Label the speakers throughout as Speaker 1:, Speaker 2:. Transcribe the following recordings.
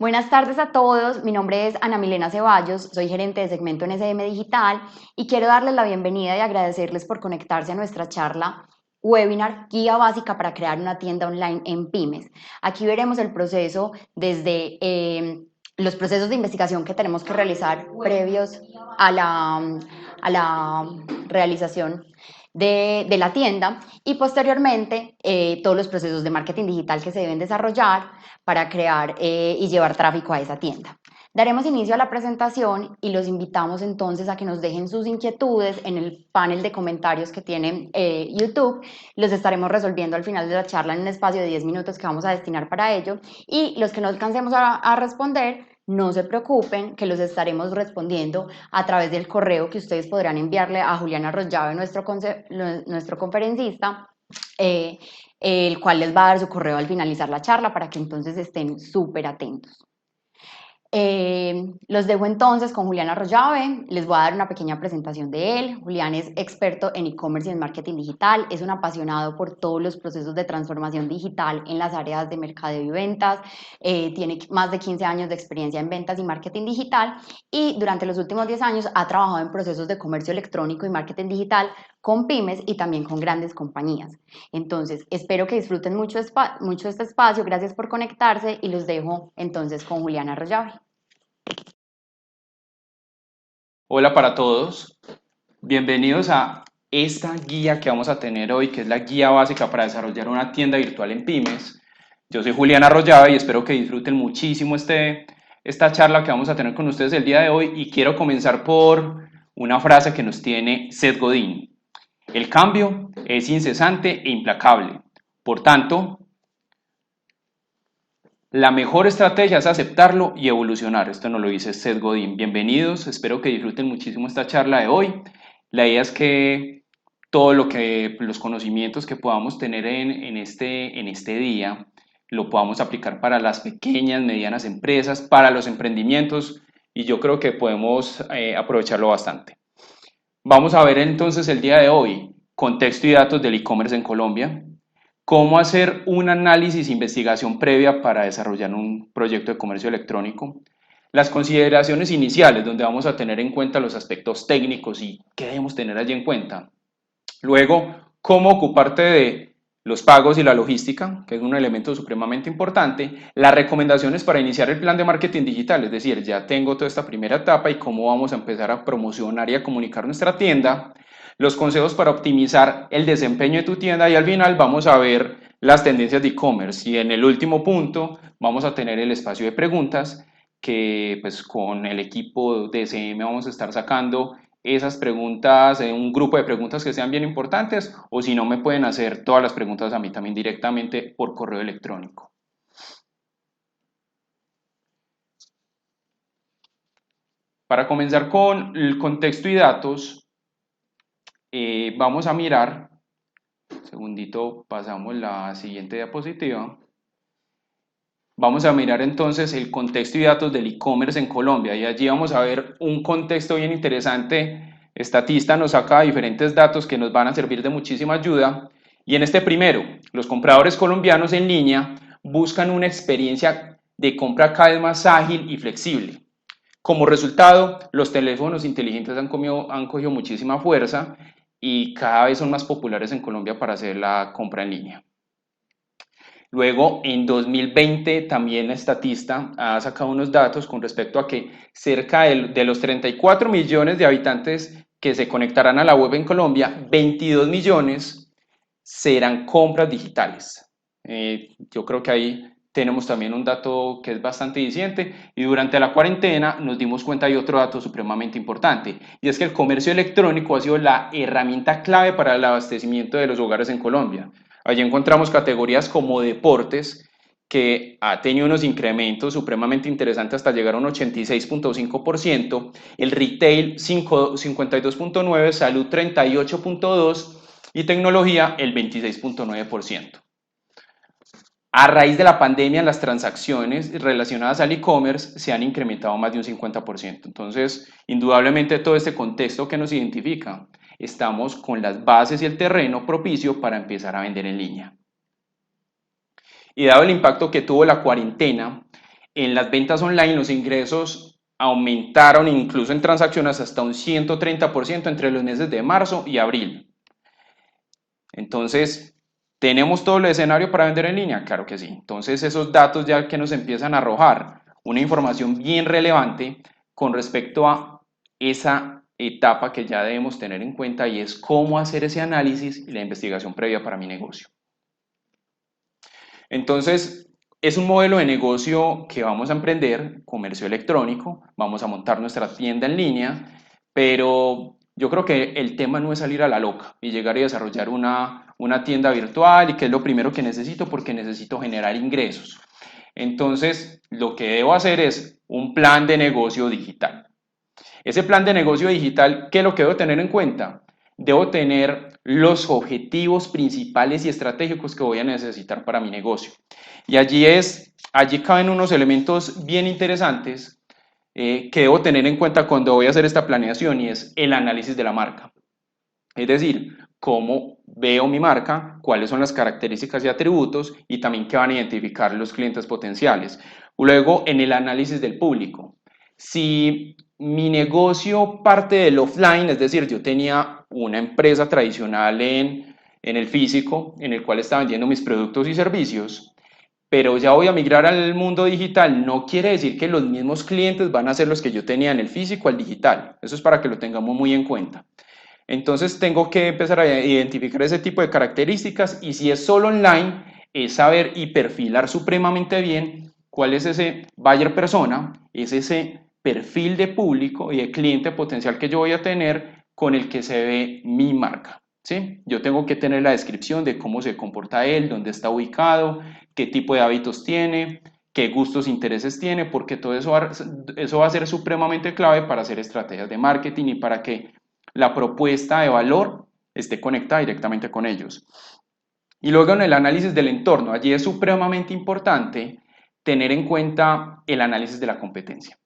Speaker 1: Buenas tardes a todos, mi nombre es Ana Milena Ceballos, soy gerente de segmento en SM Digital y quiero darles la bienvenida y agradecerles por conectarse a nuestra charla webinar Guía Básica para crear una tienda online en pymes. Aquí veremos el proceso desde los procesos de investigación que tenemos que realizar previos a la realización de la tienda y posteriormente todos los procesos de marketing digital que se deben desarrollar para crear y llevar tráfico a esa tienda. Daremos inicio a la presentación y los invitamos entonces a que nos dejen sus inquietudes en el panel de comentarios que tiene YouTube. Los estaremos resolviendo al final de la charla en un espacio de 10 minutos que vamos a destinar para ello. Y los que no alcancemos a responder, no se preocupen, que los estaremos respondiendo a través del correo que ustedes podrán enviarle a Juliana Arroyave, nuestro conferencista, el cual les va a dar su correo al finalizar la charla para que entonces estén súper atentos. Los dejo entonces con Julián Arroyave, les voy a dar una pequeña presentación de él. Julián es experto en e-commerce y en marketing digital, es un apasionado por todos los procesos de transformación digital en las áreas de mercadeo y ventas, tiene más de 15 años de experiencia en ventas y marketing digital y durante los últimos 10 años ha trabajado en procesos de comercio electrónico y marketing digital con pymes y también con grandes compañías. Entonces, espero que disfruten mucho este espacio, gracias por conectarse y los dejo entonces con Julián Arroyave.
Speaker 2: Hola para todos, bienvenidos a esta guía que vamos a tener hoy, que es la guía básica para desarrollar una tienda virtual en pymes. Yo soy Julián Arroyave y espero que disfruten muchísimo esta charla que vamos a tener con ustedes el día de hoy y quiero comenzar por una frase que nos tiene Seth Godin. El cambio es incesante e implacable, por tanto, la mejor estrategia es aceptarlo y evolucionar. Esto nos lo dice Seth Godin. Bienvenidos, espero que disfruten muchísimo esta charla de hoy. La idea es que los conocimientos que podamos tener en este día lo podamos aplicar para las pequeñas, medianas empresas, para los emprendimientos y yo creo que podemos aprovecharlo bastante. Vamos a ver entonces el día de hoy contexto y datos del e-commerce en Colombia, cómo hacer un análisis e investigación previa para desarrollar un proyecto de comercio electrónico, las consideraciones iniciales donde vamos a tener en cuenta los aspectos técnicos y qué debemos tener allí en cuenta. Luego, cómo ocuparte de los pagos y la logística, que es un elemento supremamente importante, las recomendaciones para iniciar el plan de marketing digital, es decir, ya tengo toda esta primera etapa y cómo vamos a empezar a promocionar y a comunicar nuestra tienda, los consejos para optimizar el desempeño de tu tienda y al final vamos a ver las tendencias de e-commerce y en el último punto vamos a tener el espacio de preguntas que pues con el equipo de SM vamos a estar sacando esas preguntas, un grupo de preguntas que sean bien importantes o si no me pueden hacer todas las preguntas a mí también directamente por correo electrónico. Para comenzar con el contexto y datos, vamos a mirar, un segundito, pasamos la siguiente diapositiva. Vamos a mirar entonces el contexto y datos del e-commerce en Colombia y allí vamos a ver un contexto bien interesante. Statista nos saca diferentes datos que nos van a servir de muchísima ayuda y en este primero, los compradores colombianos en línea buscan una experiencia de compra cada vez más ágil y flexible. Como resultado, los teléfonos inteligentes han cogido muchísima fuerza y cada vez son más populares en Colombia para hacer la compra en línea. Luego, en 2020, también Statista ha sacado unos datos con respecto a que cerca de los 34 millones de habitantes que se conectarán a la web en Colombia, 22 millones serán compras digitales. Yo creo que ahí tenemos también un dato que es bastante diciente y durante la cuarentena nos dimos cuenta de otro dato supremamente importante y es que el comercio electrónico ha sido la herramienta clave para el abastecimiento de los hogares en Colombia. Allí encontramos categorías como deportes, que ha tenido unos incrementos supremamente interesantes hasta llegar a un 86.5%, el retail 52.9%, salud 38.2% y tecnología el 26.9%. A raíz de la pandemia, las transacciones relacionadas al e-commerce se han incrementado más de un 50%. Entonces, indudablemente todo este contexto que nos identifica, estamos con las bases y el terreno propicio para empezar a vender en línea. Y dado el impacto que tuvo la cuarentena en las ventas online los ingresos aumentaron incluso en transacciones hasta un 130% entre los meses de marzo y abril. Entonces, ¿tenemos todo el escenario para vender en línea? Claro que sí. Entonces, esos datos ya que nos empiezan a arrojar una información bien relevante con respecto a esa etapa que ya debemos tener en cuenta y es cómo hacer ese análisis y la investigación previa para mi negocio. Entonces, es un modelo de negocio que vamos a emprender, comercio electrónico, vamos a montar nuestra tienda en línea, pero yo creo que el tema no es salir a la loca y llegar y desarrollar una tienda virtual y que es lo primero que necesito porque necesito generar ingresos. Entonces, lo que debo hacer es un plan de negocio digital. Ese plan de negocio digital, ¿qué es lo que debo tener en cuenta? Debo tener los objetivos principales y estratégicos que voy a necesitar para mi negocio. Y allí caben unos elementos bien interesantes que debo tener en cuenta cuando voy a hacer esta planeación y es el análisis de la marca. Es decir, cómo veo mi marca, cuáles son las características y atributos y también qué van a identificar los clientes potenciales. Luego, en el análisis del público. Si mi negocio parte del offline, es decir, yo tenía una empresa tradicional en el físico, en el cual estaba vendiendo mis productos y servicios, pero ya voy a migrar al mundo digital, no quiere decir que los mismos clientes van a ser los que yo tenía en el físico al digital. Eso es para que lo tengamos muy en cuenta. Entonces tengo que empezar a identificar ese tipo de características y si es solo online, es saber y perfilar supremamente bien cuál es ese buyer persona, es ese perfil de público y de cliente potencial que yo voy a tener con el que se ve mi marca. ¿Sí? Yo tengo que tener la descripción de cómo se comporta él, dónde está ubicado, qué tipo de hábitos tiene, qué gustos, intereses tiene, porque todo eso va a ser supremamente clave para hacer estrategias de marketing y para que la propuesta de valor esté conectada directamente con ellos. Y luego en el análisis del entorno, allí es supremamente importante tener en cuenta el análisis de la competencia.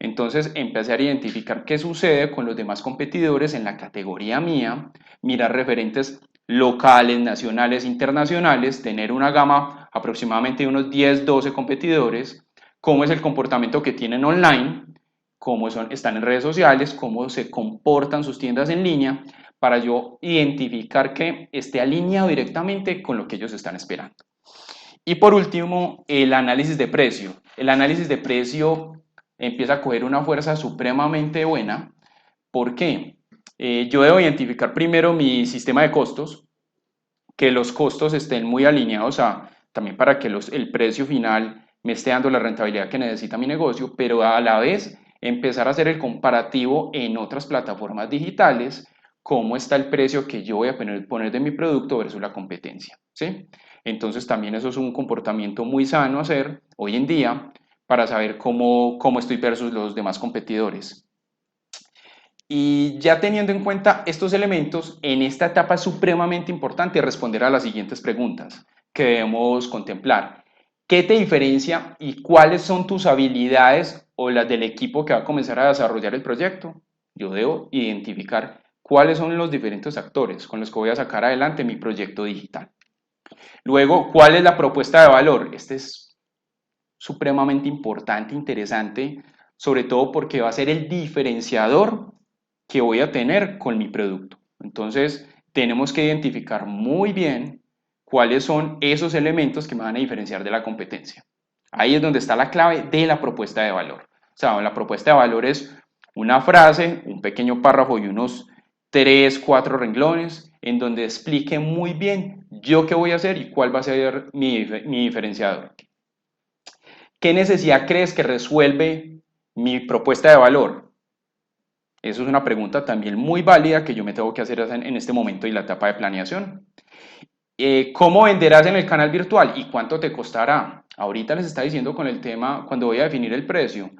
Speaker 2: Entonces, empezar a identificar qué sucede con los demás competidores en la categoría mía, mirar referentes locales, nacionales, internacionales, tener una gama aproximadamente de unos 10, 12 competidores, cómo es el comportamiento que tienen online, cómo están en redes sociales, cómo se comportan sus tiendas en línea, para yo identificar que esté alineado directamente con lo que ellos están esperando. Y por último, el análisis de precio. El análisis de precio empieza a coger una fuerza supremamente buena. ¿Por qué? Yo debo identificar primero mi sistema de costos, que los costos estén muy alineados también para que el precio final me esté dando la rentabilidad que necesita mi negocio, pero a la vez empezar a hacer el comparativo en otras plataformas digitales, cómo está el precio que yo voy a poner de mi producto versus la competencia, ¿sí? Entonces también eso es un comportamiento muy sano hacer hoy en día para saber cómo estoy versus los demás competidores. Y ya teniendo en cuenta estos elementos, en esta etapa es supremamente importante responder a las siguientes preguntas que debemos contemplar. ¿Qué te diferencia y cuáles son tus habilidades o las del equipo que va a comenzar a desarrollar el proyecto? Yo debo identificar cuáles son los diferentes actores con los que voy a sacar adelante mi proyecto digital. Luego, ¿cuál es la propuesta de valor? Este es supremamente importante, interesante, sobre todo porque va a ser el diferenciador que voy a tener con mi producto. Entonces, tenemos que identificar muy bien cuáles son esos elementos que me van a diferenciar de la competencia. Ahí es donde está la clave de la propuesta de valor. O sea, la propuesta de valor es una frase, un pequeño párrafo y unos 3, 4 renglones en donde explique muy bien yo qué voy a hacer y cuál va a ser mi diferenciador. ¿Qué necesidad crees que resuelve mi propuesta de valor? Eso es una pregunta también muy válida que yo me tengo que hacer en este momento y la etapa de planeación. ¿Cómo venderás en el canal virtual y cuánto te costará? Ahorita les está diciendo con el tema, cuando voy a definir el precio,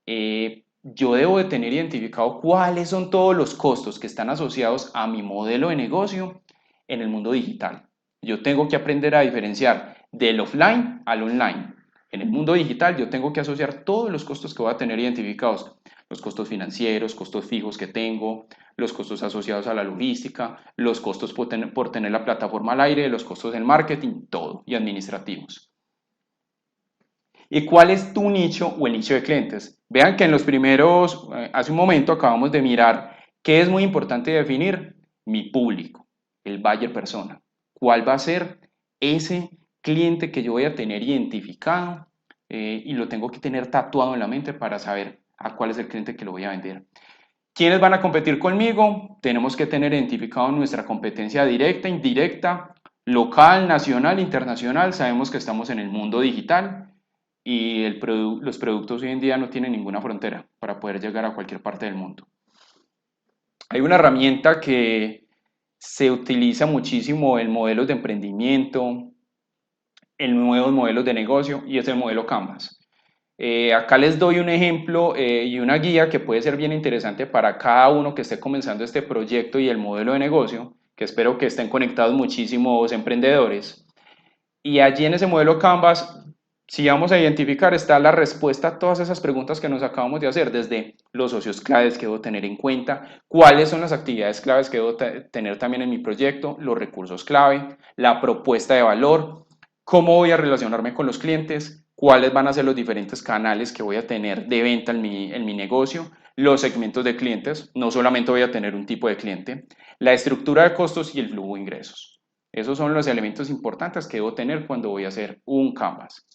Speaker 2: yo debo de tener identificado cuáles son todos los costos que están asociados a mi modelo de negocio en el mundo digital. Yo tengo que aprender a diferenciar del offline al online. En el mundo digital yo tengo que asociar todos los costos que voy a tener identificados, los costos financieros, costos fijos que tengo, los costos asociados a la logística, los costos por tener la plataforma al aire, los costos del marketing, todo, y administrativos. ¿Y cuál es tu nicho o el nicho de clientes? Vean que en los primeros, hace un momento acabamos de mirar qué es muy importante definir: mi público, el buyer persona. ¿Cuál va a ser ese cliente que yo voy a tener identificado y lo tengo que tener tatuado en la mente para saber a cuál es el cliente que lo voy a vender? ¿Quiénes van a competir conmigo? Tenemos que tener identificado nuestra competencia directa, indirecta, local, nacional, internacional. Sabemos que estamos en el mundo digital y los productos hoy en día no tienen ninguna frontera para poder llegar a cualquier parte del mundo. Hay una herramienta que se utiliza muchísimo en modelos de emprendimiento, en nuevos modelos de negocio, y es el modelo Canvas. Acá les doy un ejemplo y una guía que puede ser bien interesante para cada uno que esté comenzando este proyecto y el modelo de negocio, que espero que estén conectados muchísimos emprendedores. Y allí en ese modelo Canvas, si vamos a identificar, está la respuesta a todas esas preguntas que nos acabamos de hacer, desde los socios claves que debo tener en cuenta, cuáles son las actividades claves que debo tener también en mi proyecto, los recursos clave, la propuesta de valor, cómo voy a relacionarme con los clientes, cuáles van a ser los diferentes canales que voy a tener de venta en mi negocio, los segmentos de clientes, no solamente voy a tener un tipo de cliente, la estructura de costos y el flujo de ingresos. Esos son los elementos importantes que debo tener cuando voy a hacer un Canvas.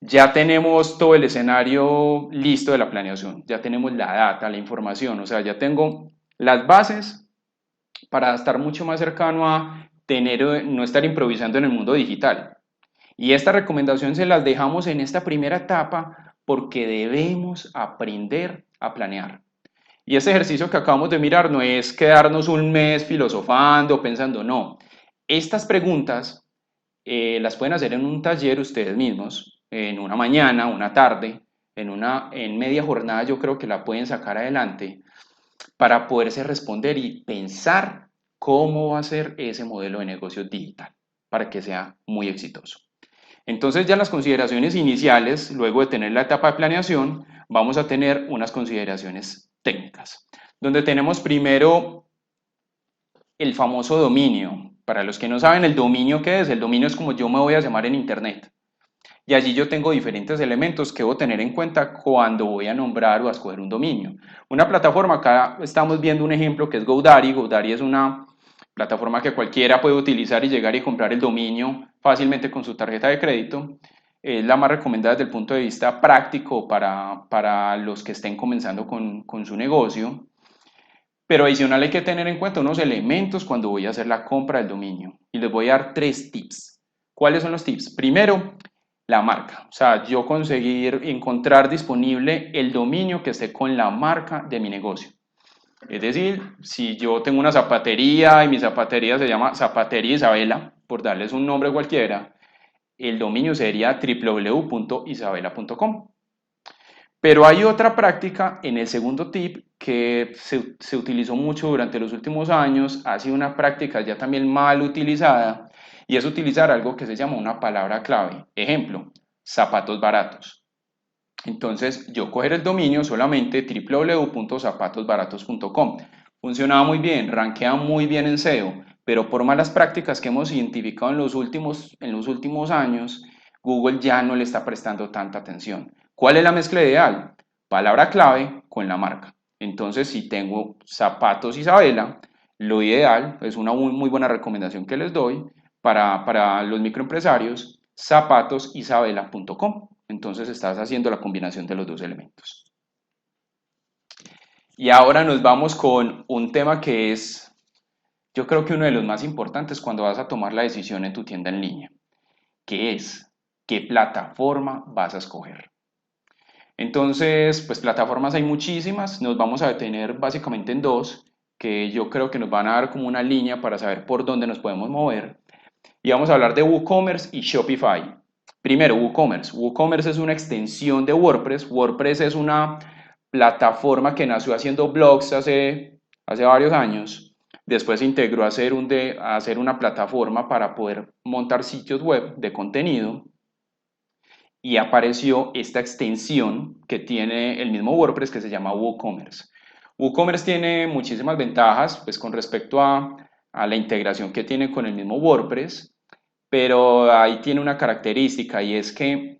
Speaker 2: Ya tenemos todo el escenario listo de la planeación, ya tenemos la data, la información, o sea, ya tengo las bases para estar mucho más cercano a tener, no estar improvisando en el mundo digital. Y esta recomendación se las dejamos en esta primera etapa porque debemos aprender a planear. Y este ejercicio que acabamos de mirar no es quedarnos un mes filosofando, pensando, no. Estas preguntas las pueden hacer en un taller ustedes mismos, en una mañana, una tarde, en media jornada yo creo que la pueden sacar adelante para poderse responder y pensar cómo va a ser ese modelo de negocio digital para que sea muy exitoso. Entonces ya en las consideraciones iniciales, luego de tener la etapa de planeación, vamos a tener unas consideraciones técnicas, donde tenemos primero el famoso dominio. Para los que no saben el dominio, ¿qué es? El dominio es como yo me voy a llamar en Internet. Y allí yo tengo diferentes elementos que debo tener en cuenta cuando voy a nombrar o a escoger un dominio. Una plataforma, acá estamos viendo un ejemplo que es GoDaddy. GoDaddy es una plataforma que cualquiera puede utilizar y llegar y comprar el dominio fácilmente con su tarjeta de crédito. Es la más recomendada desde el punto de vista práctico para los que estén comenzando con su negocio. Pero adicional hay que tener en cuenta unos elementos cuando voy a hacer la compra del dominio. Y les voy a dar 3 tips. ¿Cuáles son los tips? Primero, la marca. O sea, yo conseguir encontrar disponible el dominio que esté con la marca de mi negocio. Es decir, si yo tengo una zapatería y mi zapatería se llama Zapatería Isabela, por darles un nombre cualquiera, el dominio sería www.isabela.com. Pero hay otra práctica en el segundo tip que se utilizó mucho durante los últimos años, ha sido una práctica ya también mal utilizada, y es utilizar algo que se llama una palabra clave. Ejemplo, zapatos baratos. Entonces yo coger el dominio solamente www.zapatosbaratos.com. Funcionaba muy bien, rankea muy bien en SEO, pero por malas prácticas que hemos identificado en los últimos años, Google ya no le está prestando tanta atención. ¿Cuál es la mezcla ideal? Palabra clave con la marca. Entonces, si tengo zapatos Isabela, lo ideal es una muy buena recomendación que les doy para los microempresarios, zapatosisabela.com. Entonces estás haciendo la combinación de los dos elementos. Y ahora nos vamos con un tema que es, yo creo que uno de los más importantes cuando vas a tomar la decisión en tu tienda en línea, que es qué plataforma vas a escoger. Entonces, pues plataformas hay muchísimas, nos vamos a detener básicamente en dos, que yo creo que nos van a dar como una línea para saber por dónde nos podemos mover. Y vamos a hablar de WooCommerce y Shopify. Primero, WooCommerce. WooCommerce es una extensión de WordPress. WordPress es una plataforma que nació haciendo blogs hace varios años. Después se integró a hacer una plataforma para poder montar sitios web de contenido. Y apareció esta extensión que tiene el mismo WordPress que se llama WooCommerce. WooCommerce tiene muchísimas ventajas pues, con respecto a la integración que tiene con el mismo WordPress, pero ahí tiene una característica y es que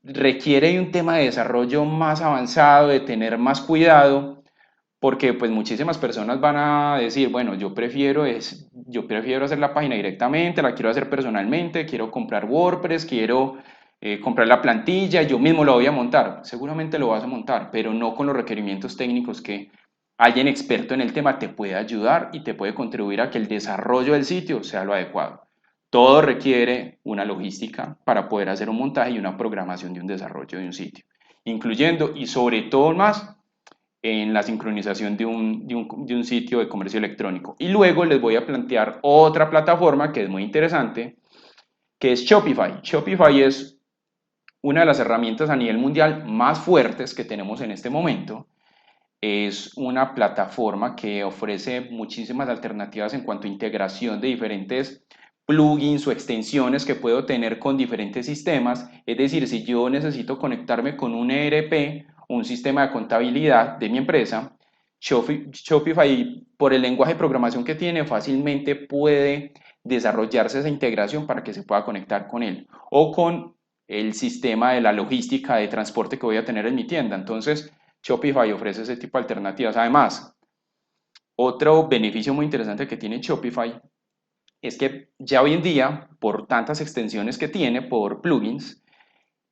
Speaker 2: requiere de un tema de desarrollo más avanzado, de tener más cuidado, porque pues muchísimas personas van a decir, bueno, yo prefiero hacer la página directamente, la quiero hacer personalmente, quiero comprar WordPress, quiero comprar la plantilla, yo mismo lo voy a montar. Seguramente lo vas a montar, pero no con los requerimientos técnicos que alguien experto en el tema te puede ayudar y te puede contribuir a que el desarrollo del sitio sea lo adecuado. Todo requiere una logística para poder hacer un montaje y una programación de un desarrollo de un sitio, incluyendo y sobre todo más en la sincronización de un sitio de comercio electrónico. Y luego les voy a plantear otra plataforma que es muy interesante, que es Shopify. Shopify es una de las herramientas a nivel mundial más fuertes que tenemos en este momento. Es una plataforma que ofrece muchísimas alternativas en cuanto a integración de diferentes plugins o extensiones que puedo tener con diferentes sistemas. Es decir, si yo necesito conectarme con un ERP, un sistema de contabilidad de mi empresa, Shopify, por el lenguaje de programación que tiene, fácilmente puede desarrollarse esa integración para que se pueda conectar con él o con el sistema de la logística de transporte que voy a tener en mi tienda. Entonces, Shopify ofrece ese tipo de alternativas. Además, otro beneficio muy interesante que tiene Shopify es que ya hoy en día, por tantas extensiones que tiene, por plugins,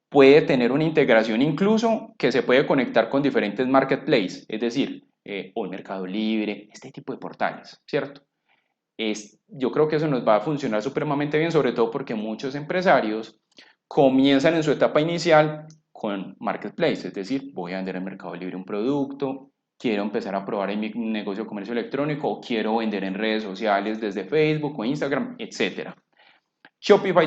Speaker 2: puede tener una integración incluso que se puede conectar con diferentes marketplaces, es decir, o el Mercado Libre, este tipo de portales, ¿cierto? Yo creo que eso nos va a funcionar supremamente bien, sobre todo porque muchos empresarios comienzan en su etapa inicial con marketplace, es decir, voy a vender en Mercado Libre un producto, quiero empezar a probar en mi negocio de comercio electrónico o quiero vender en redes sociales desde Facebook o Instagram, etc. Shopify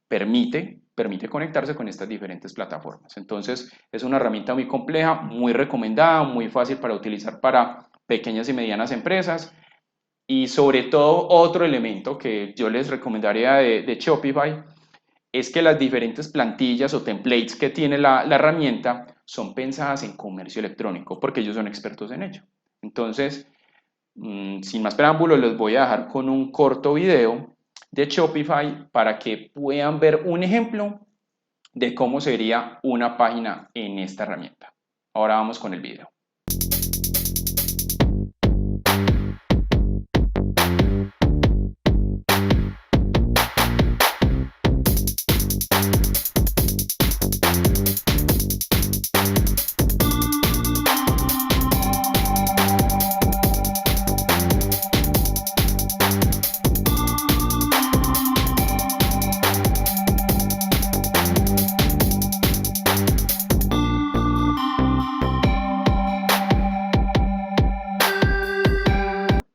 Speaker 2: permite conectarse con estas diferentes plataformas. Entonces, es una herramienta muy compleja, muy recomendada, muy fácil para utilizar para pequeñas y medianas empresas. Y sobre todo, otro elemento que yo les recomendaría de Shopify es que las diferentes plantillas o templates que tiene la herramienta son pensadas en comercio electrónico, porque ellos son expertos en ello. Entonces, sin más preámbulos, les voy a dejar con un corto video de Shopify para que puedan ver un ejemplo de cómo sería una página en esta herramienta. Ahora vamos con el video.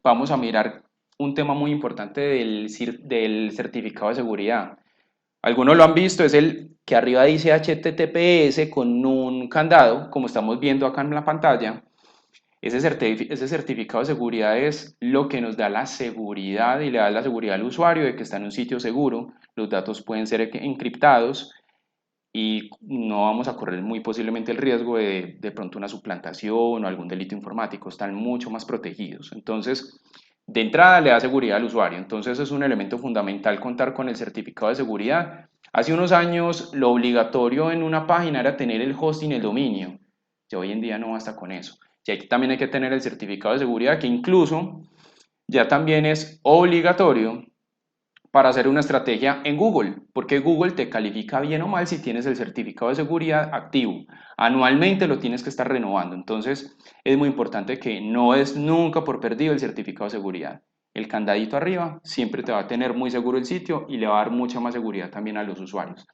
Speaker 2: Vamos a mirar un tema muy importante del certificado de seguridad. Algunos lo han visto, es el que arriba dice HTTPS con un candado, como estamos viendo acá en la pantalla. Ese certificado de seguridad es lo que nos da la seguridad y le da la seguridad al usuario de que está en un sitio seguro. Los datos pueden ser encriptados y no vamos a correr muy posiblemente el riesgo de pronto una suplantación o algún delito informático. Están mucho más protegidos. Entonces, de entrada le da seguridad al usuario. Entonces, es un elemento fundamental contar con el certificado de seguridad. Hace unos años, lo obligatorio en una página era tener el hosting, el dominio. Ya hoy en día no basta con eso. Y aquí también hay que tener el certificado de seguridad, que incluso ya también es obligatorio para hacer una estrategia en Google, porque Google te califica bien o mal si tienes el certificado de seguridad activo. Anualmente lo tienes que estar renovando, entonces es muy importante que no es nunca por perdido el certificado de seguridad. El candadito arriba siempre te va a tener muy seguro el sitio y le va a dar mucha más seguridad también a los usuarios.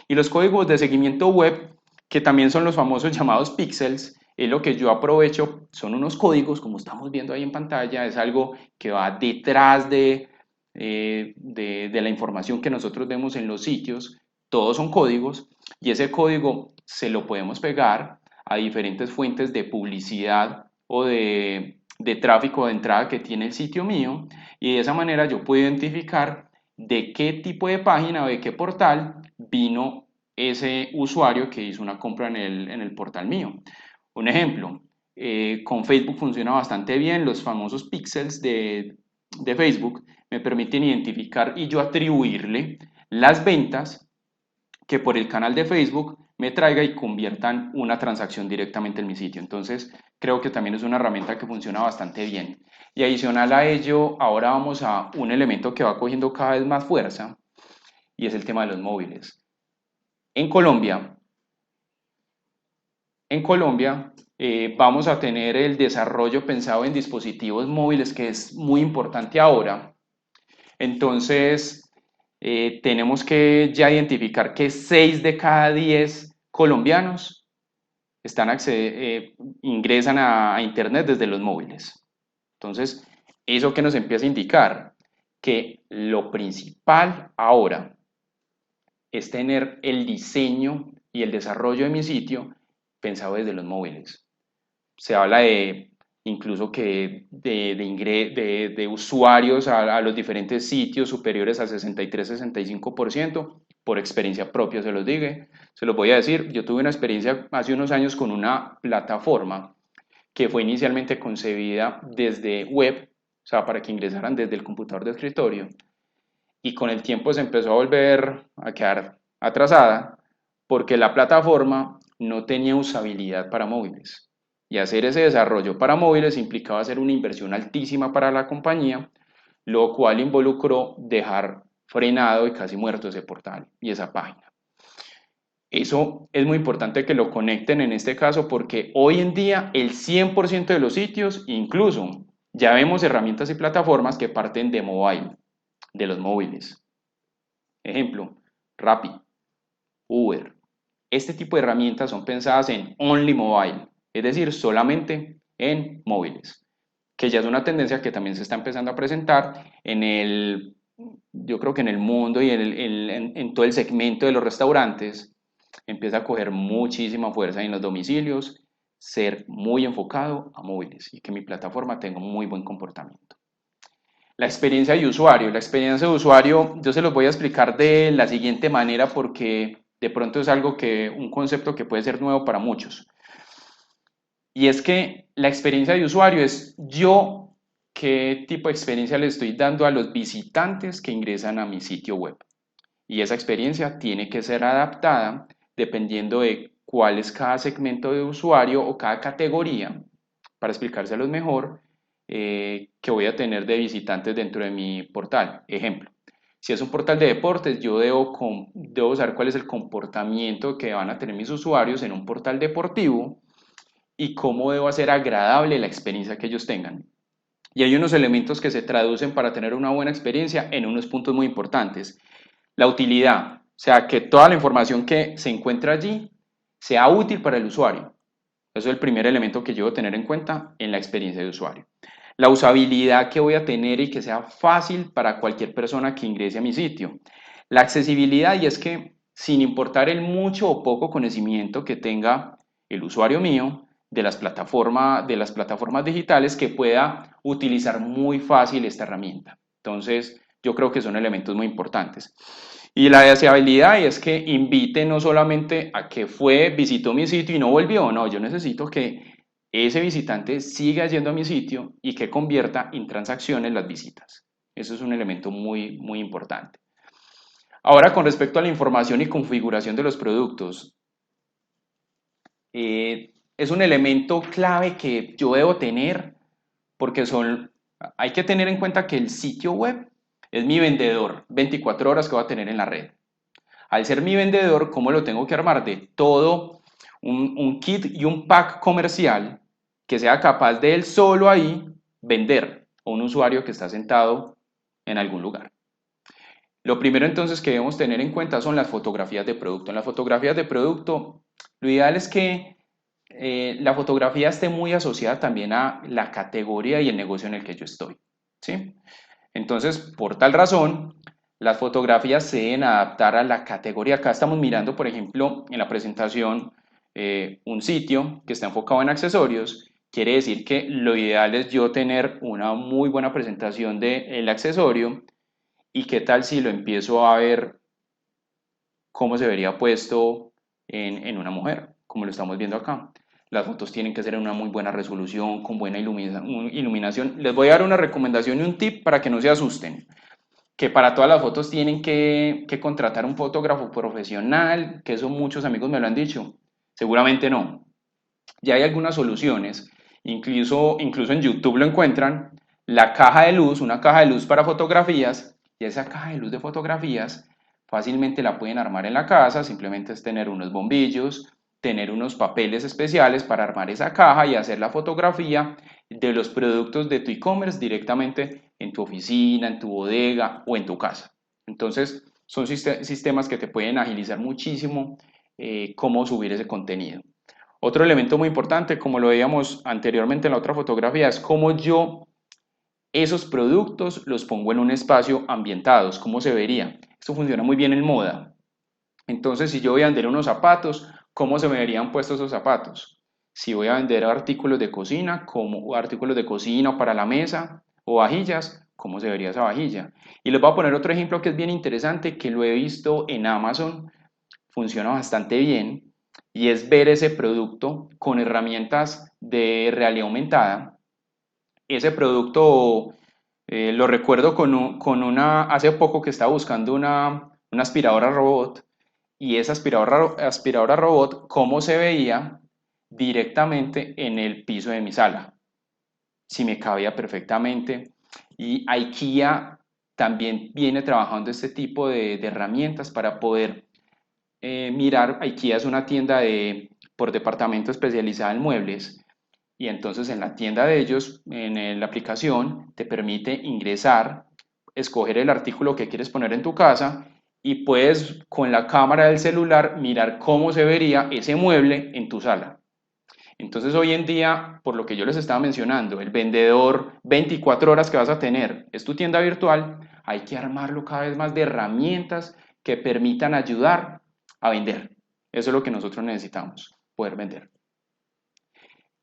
Speaker 2: Y los códigos de seguimiento web, que también son los famosos llamados píxeles, es lo que yo aprovecho, son unos códigos, como estamos viendo ahí en pantalla, es algo que va detrás de la información que nosotros vemos en los sitios, todos son códigos y ese código se lo podemos pegar a diferentes fuentes de publicidad o de tráfico de entrada que tiene el sitio mío y de esa manera yo puedo identificar de qué tipo de página o de qué portal vino ese usuario que hizo una compra en el portal mío. Un ejemplo, con Facebook funciona bastante bien los famosos píxeles de Facebook me permiten identificar y yo atribuirle las ventas que por el canal de Facebook me traiga y conviertan una transacción directamente en mi sitio. Entonces, creo que también es una herramienta que funciona bastante bien. Y adicional a ello, ahora vamos a un elemento que va cogiendo cada vez más fuerza y es el tema de los móviles. En Colombia, vamos a tener el desarrollo pensado en dispositivos móviles, que es muy importante ahora. Entonces, tenemos que ya identificar que 6 de cada 10 colombianos ingresan a Internet desde los móviles. Entonces, ¿eso qué nos empieza a indicar? Que lo principal ahora es tener el diseño y el desarrollo de mi sitio pensado desde los móviles. Se habla de incluso que de usuarios a los diferentes sitios superiores al 63-65%, por experiencia propia se los voy a decir. Yo tuve una experiencia hace unos años con una plataforma que fue inicialmente concebida desde web, o sea, para que ingresaran desde el computador de escritorio, y con el tiempo se empezó a volver a quedar atrasada porque la plataforma no tenía usabilidad para móviles. Y hacer ese desarrollo para móviles implicaba hacer una inversión altísima para la compañía, lo cual involucró dejar frenado y casi muerto ese portal y esa página. Eso es muy importante que lo conecten en este caso porque hoy en día el 100% de los sitios, incluso ya vemos herramientas y plataformas que parten de mobile, de los móviles. Ejemplo, Rappi, Uber. Este tipo de herramientas son pensadas en only mobile, es decir, solamente en móviles, que ya es una tendencia que también se está empezando a presentar yo creo que en el mundo y en todo el segmento de los restaurantes, empieza a coger muchísima fuerza en los domicilios, ser muy enfocado a móviles y que mi plataforma tenga un muy buen comportamiento. La experiencia de usuario, yo se los voy a explicar de la siguiente manera porque de pronto es un concepto que puede ser nuevo para muchos. Y es que la experiencia de usuario es yo qué tipo de experiencia le estoy dando a los visitantes que ingresan a mi sitio web. Y esa experiencia tiene que ser adaptada dependiendo de cuál es cada segmento de usuario o cada categoría, para explicárselos mejor, que voy a tener de visitantes dentro de mi portal. Ejemplo, si es un portal de deportes, yo debo saber cuál es el comportamiento que van a tener mis usuarios en un portal deportivo y cómo debo hacer agradable la experiencia que ellos tengan. Y hay unos elementos que se traducen para tener una buena experiencia en unos puntos muy importantes. La utilidad, o sea, que toda la información que se encuentra allí sea útil para el usuario. Eso es el primer elemento que yo debo tener en cuenta en la experiencia de usuario. La usabilidad que voy a tener y que sea fácil para cualquier persona que ingrese a mi sitio. La accesibilidad, y es que sin importar el mucho o poco conocimiento que tenga el usuario mío de las plataformas digitales, que pueda utilizar muy fácil esta herramienta. Entonces, yo creo que son elementos muy importantes. Y la deseabilidad es que invite no solamente a que visitó mi sitio y no volvió, no, yo necesito que ese visitante siga yendo a mi sitio y que convierta en transacciones las visitas. Eso es un elemento muy, muy importante. Ahora, con respecto a la información y configuración de los productos, es un elemento clave que yo debo tener porque hay que tener en cuenta que el sitio web es mi vendedor 24 horas que va a tener en la red. Al ser mi vendedor, ¿cómo lo tengo que armar? De todo un kit y un pack comercial que sea capaz de él solo ahí vender a un usuario que está sentado en algún lugar. Lo primero entonces que debemos tener en cuenta son las fotografías de producto. En las fotografías de producto, lo ideal es que la fotografía esté muy asociada también a la categoría y el negocio en el que yo estoy, ¿sí? Entonces, por tal razón, las fotografías se deben adaptar a la categoría. Acá estamos mirando, por ejemplo, en la presentación, un sitio que está enfocado en accesorios. Quiere decir que lo ideal es yo tener una muy buena presentación del accesorio y qué tal si lo empiezo a ver cómo se vería puesto en una mujer, como lo estamos viendo acá. Las fotos tienen que ser en una muy buena resolución, con buena iluminación. Les voy a dar una recomendación y un tip para que no se asusten. que para todas las fotos tienen que contratar un fotógrafo profesional, que eso muchos amigos me lo han dicho. Seguramente no. Ya hay algunas soluciones, incluso en YouTube lo encuentran, la caja de luz, una caja de luz para fotografías, y esa caja de luz de fotografías fácilmente la pueden armar en la casa, simplemente es tener unos bombillos, tener unos papeles especiales para armar esa caja y hacer la fotografía de los productos de tu e-commerce directamente en tu oficina, en tu bodega o en tu casa. Entonces, son sistemas que te pueden agilizar muchísimo cómo subir ese contenido. Otro elemento muy importante, como lo veíamos anteriormente en la otra fotografía, es cómo yo esos productos los pongo en un espacio ambientados, cómo se vería. Esto funciona muy bien en moda. Entonces, si yo voy a vender unos zapatos, ¿cómo se me verían puestos esos zapatos? Si voy a vender artículos de cocina, como artículos de cocina o para la mesa o vajillas, ¿cómo se vería esa vajilla? Y les voy a poner otro ejemplo que es bien interesante, que lo he visto en Amazon, funciona bastante bien, y es ver ese producto con herramientas de realidad aumentada. Ese producto lo recuerdo con una, hace poco que estaba buscando una aspiradora robot, y esa aspiradora robot, cómo se veía directamente en el piso de mi sala, si me cabía perfectamente. Y IKEA también viene trabajando este tipo de herramientas para poder mirar. IKEA es una tienda por departamento especializada en muebles, y entonces en la tienda de ellos, en la aplicación, te permite ingresar, escoger el artículo que quieres poner en tu casa, y puedes con la cámara del celular mirar cómo se vería ese mueble en tu sala. Entonces hoy en día, por lo que yo les estaba mencionando, el vendedor 24 horas que vas a tener es tu tienda virtual, hay que armarlo cada vez más de herramientas que permitan ayudar a vender. Eso es lo que nosotros necesitamos, poder vender.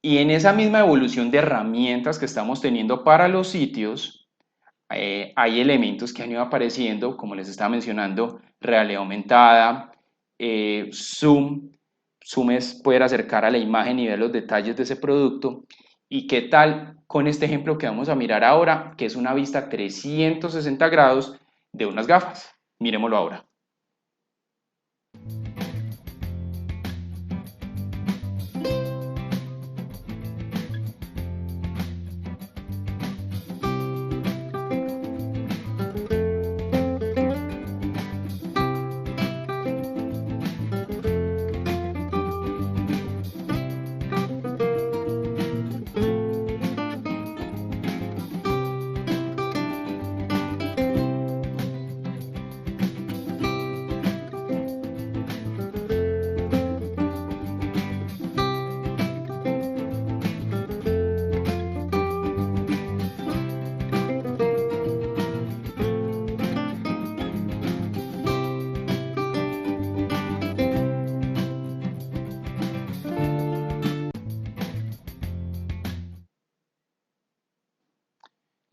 Speaker 2: Y en esa misma evolución de herramientas que estamos teniendo para los sitios, hay elementos que han ido apareciendo, como les estaba mencionando, realidad aumentada, zoom. Zoom es poder acercar a la imagen y ver los detalles de ese producto. ¿Y qué tal con este ejemplo que vamos a mirar ahora, que es una vista 360 grados de unas gafas? Miremoslo ahora.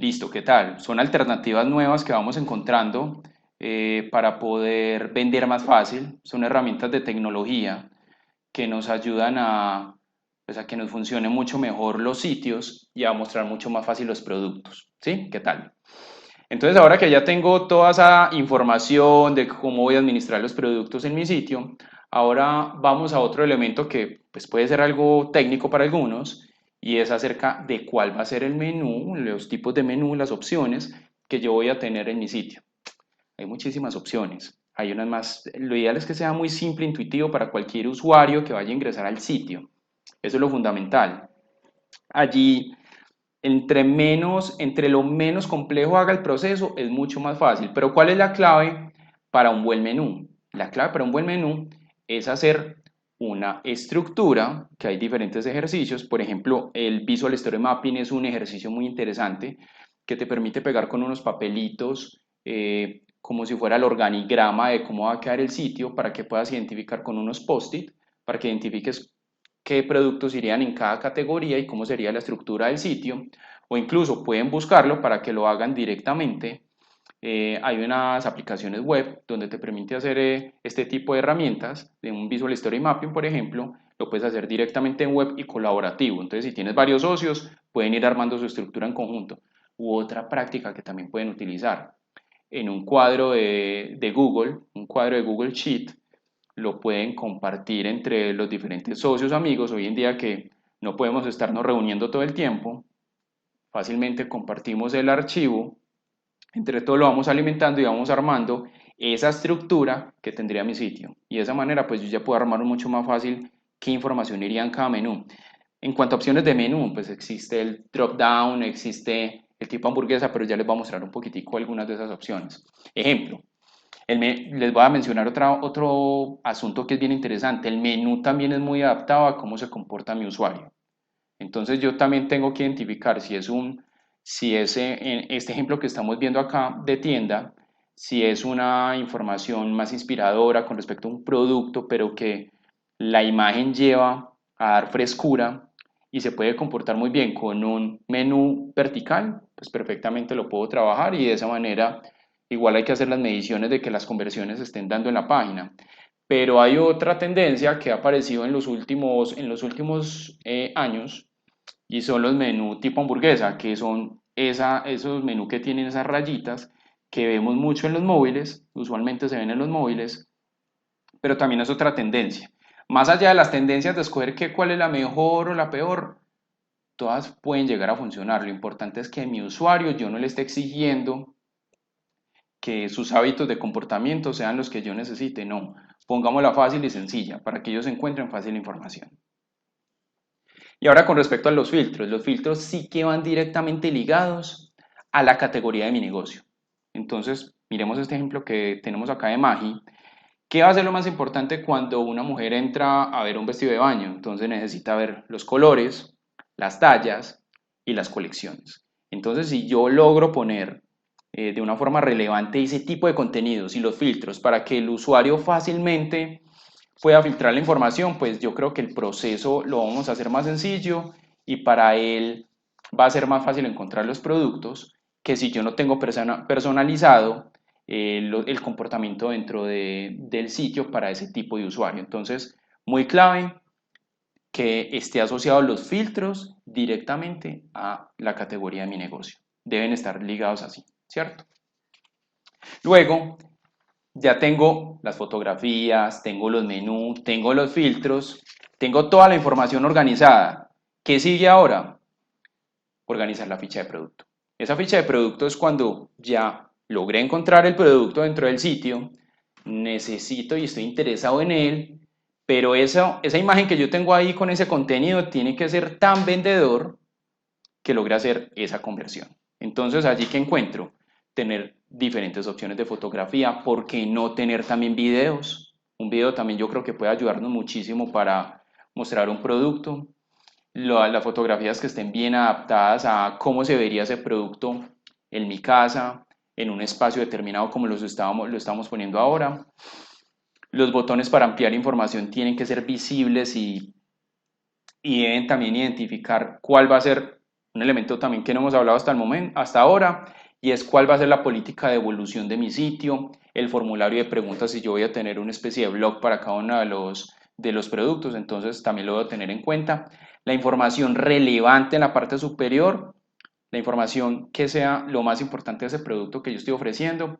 Speaker 2: Listo, ¿qué tal? Son alternativas nuevas que vamos encontrando para poder vender más fácil. Son herramientas de tecnología que nos ayudan pues, a que nos funcionen mucho mejor los sitios y a mostrar mucho más fácil los productos. ¿Sí? ¿Qué tal? Entonces, ahora que ya tengo toda esa información de cómo voy a administrar los productos en mi sitio, ahora vamos a otro elemento que pues, puede ser algo técnico para algunos, y es acerca de cuál va a ser el menú, los tipos de menú, las opciones que yo voy a tener en mi sitio. Hay muchísimas opciones. Hay unas más, lo ideal es que sea muy simple, intuitivo para cualquier usuario que vaya a ingresar al sitio. Eso es lo fundamental. Allí, entre lo menos complejo haga el proceso, es mucho más fácil. Pero ¿cuál es la clave para un buen menú? La clave para un buen menú es hacer una estructura, que hay diferentes ejercicios. Por ejemplo, el Visual Story Mapping es un ejercicio muy interesante que te permite pegar con unos papelitos, como si fuera el organigrama de cómo va a quedar el sitio, para que puedas identificar con unos post-it, para que identifiques qué productos irían en cada categoría y cómo sería la estructura del sitio, o incluso pueden buscarlo para que lo hagan directamente. Hay unas aplicaciones web donde te permite hacer este tipo de herramientas, de un Visual Story Mapping, por ejemplo, lo puedes hacer directamente en web y colaborativo. Entonces, si tienes varios socios, pueden ir armando su estructura en conjunto. U otra práctica que también pueden utilizar en un cuadro de Google, un cuadro de Google Sheet, lo pueden compartir entre los diferentes socios, amigos. Hoy en día que no podemos estarnos reuniendo todo el tiempo, fácilmente compartimos el archivo, entre todos lo vamos alimentando y vamos armando esa estructura que tendría mi sitio. Y de esa manera pues yo ya puedo armar mucho más fácil qué información iría en cada menú. En cuanto a opciones de menú, pues existe el drop down, existe el tipo hamburguesa, pero ya les voy a mostrar un poquitico algunas de esas opciones. Ejemplo, les voy a mencionar otro asunto que es bien interesante. El menú también es muy adaptado a cómo se comporta mi usuario. Entonces yo también tengo que identificar si en este ejemplo que estamos viendo acá de tienda, si es una información más inspiradora con respecto a un producto, pero que la imagen lleva a dar frescura y se puede comportar muy bien con un menú vertical, pues perfectamente lo puedo trabajar y de esa manera igual hay que hacer las mediciones de que las conversiones se estén dando en la página. Pero hay otra tendencia que ha aparecido en los últimos años y son los menús tipo hamburguesa, que son esos menús que tienen esas rayitas que vemos mucho en los móviles, usualmente se ven en los móviles, pero también es otra tendencia. Más allá de las tendencias de escoger cuál es la mejor o la peor, todas pueden llegar a funcionar. Lo importante es que mi usuario yo no le esté exigiendo que sus hábitos de comportamiento sean los que yo necesite, no. Pongámosla fácil y sencilla para que ellos encuentren fácil información. Y ahora con respecto a los filtros sí que van directamente ligados a la categoría de mi negocio. Entonces, miremos este ejemplo que tenemos acá de Magi. ¿Qué va a ser lo más importante cuando una mujer entra a ver un vestido de baño? Entonces necesita ver los colores, las tallas y las colecciones. Entonces, si yo logro poner de una forma relevante ese tipo de contenidos y los filtros para que el usuario fácilmente pueda filtrar la información, pues yo creo que el proceso lo vamos a hacer más sencillo y para él va a ser más fácil encontrar los productos que si yo no tengo personalizado el comportamiento dentro del sitio para ese tipo de usuario. Entonces, muy clave que esté asociado los filtros directamente a la categoría de mi negocio. Deben estar ligados así, ¿cierto? Luego, ya tengo las fotografías, tengo los menús, tengo los filtros, tengo toda la información organizada. ¿Qué sigue ahora? Organizar la ficha de producto. Esa ficha de producto es cuando ya logré encontrar el producto dentro del sitio, necesito y estoy interesado en él, pero esa imagen que yo tengo ahí con ese contenido tiene que ser tan vendedor que logre hacer esa conversión. Entonces, allí que encuentro tener diferentes opciones de fotografía, ¿por qué no tener también videos? Un video también yo creo que puede ayudarnos muchísimo para mostrar un producto. Las fotografías que estén bien adaptadas a cómo se vería ese producto en mi casa, en un espacio determinado como lo estamos poniendo ahora. Los botones para ampliar información tienen que ser visibles y deben también identificar cuál va a ser un elemento también que no hemos hablado hasta el momento, hasta ahora, y es cuál va a ser la política de evolución de mi sitio, el formulario de preguntas si yo voy a tener una especie de blog para cada uno de los productos, entonces también lo debo tener en cuenta. La información relevante en la parte superior, la información que sea lo más importante de ese producto que yo estoy ofreciendo,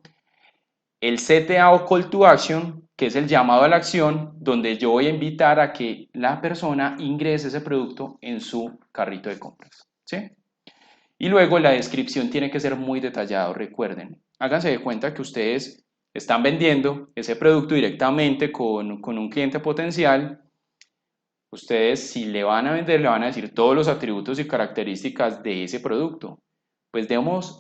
Speaker 2: el CTA o Call to Action, que es el llamado a la acción, donde yo voy a invitar a que la persona ingrese ese producto en su carrito de compras. ¿Sí? Y luego la descripción tiene que ser muy detallado, recuerden. Háganse de cuenta que ustedes están vendiendo ese producto directamente con un cliente potencial. Ustedes, si le van a vender, le van a decir todos los atributos y características de ese producto. Pues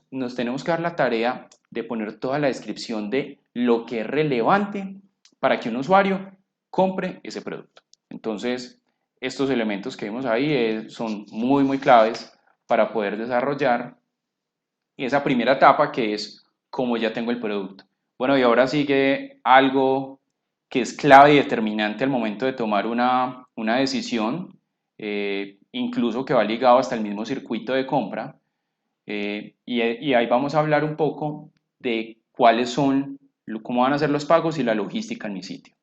Speaker 2: nos tenemos que dar la tarea de poner toda la descripción de lo que es relevante para que un usuario compre ese producto. Entonces, estos elementos que vemos ahí son muy, muy claves para poder desarrollar esa primera etapa que es cómo ya tengo el producto. Bueno, y ahora sigue algo que es clave y determinante al momento de tomar una decisión, incluso que va ligado hasta el mismo circuito de compra. Y ahí vamos a hablar un poco de cómo van a ser los pagos y la logística en mi sitio.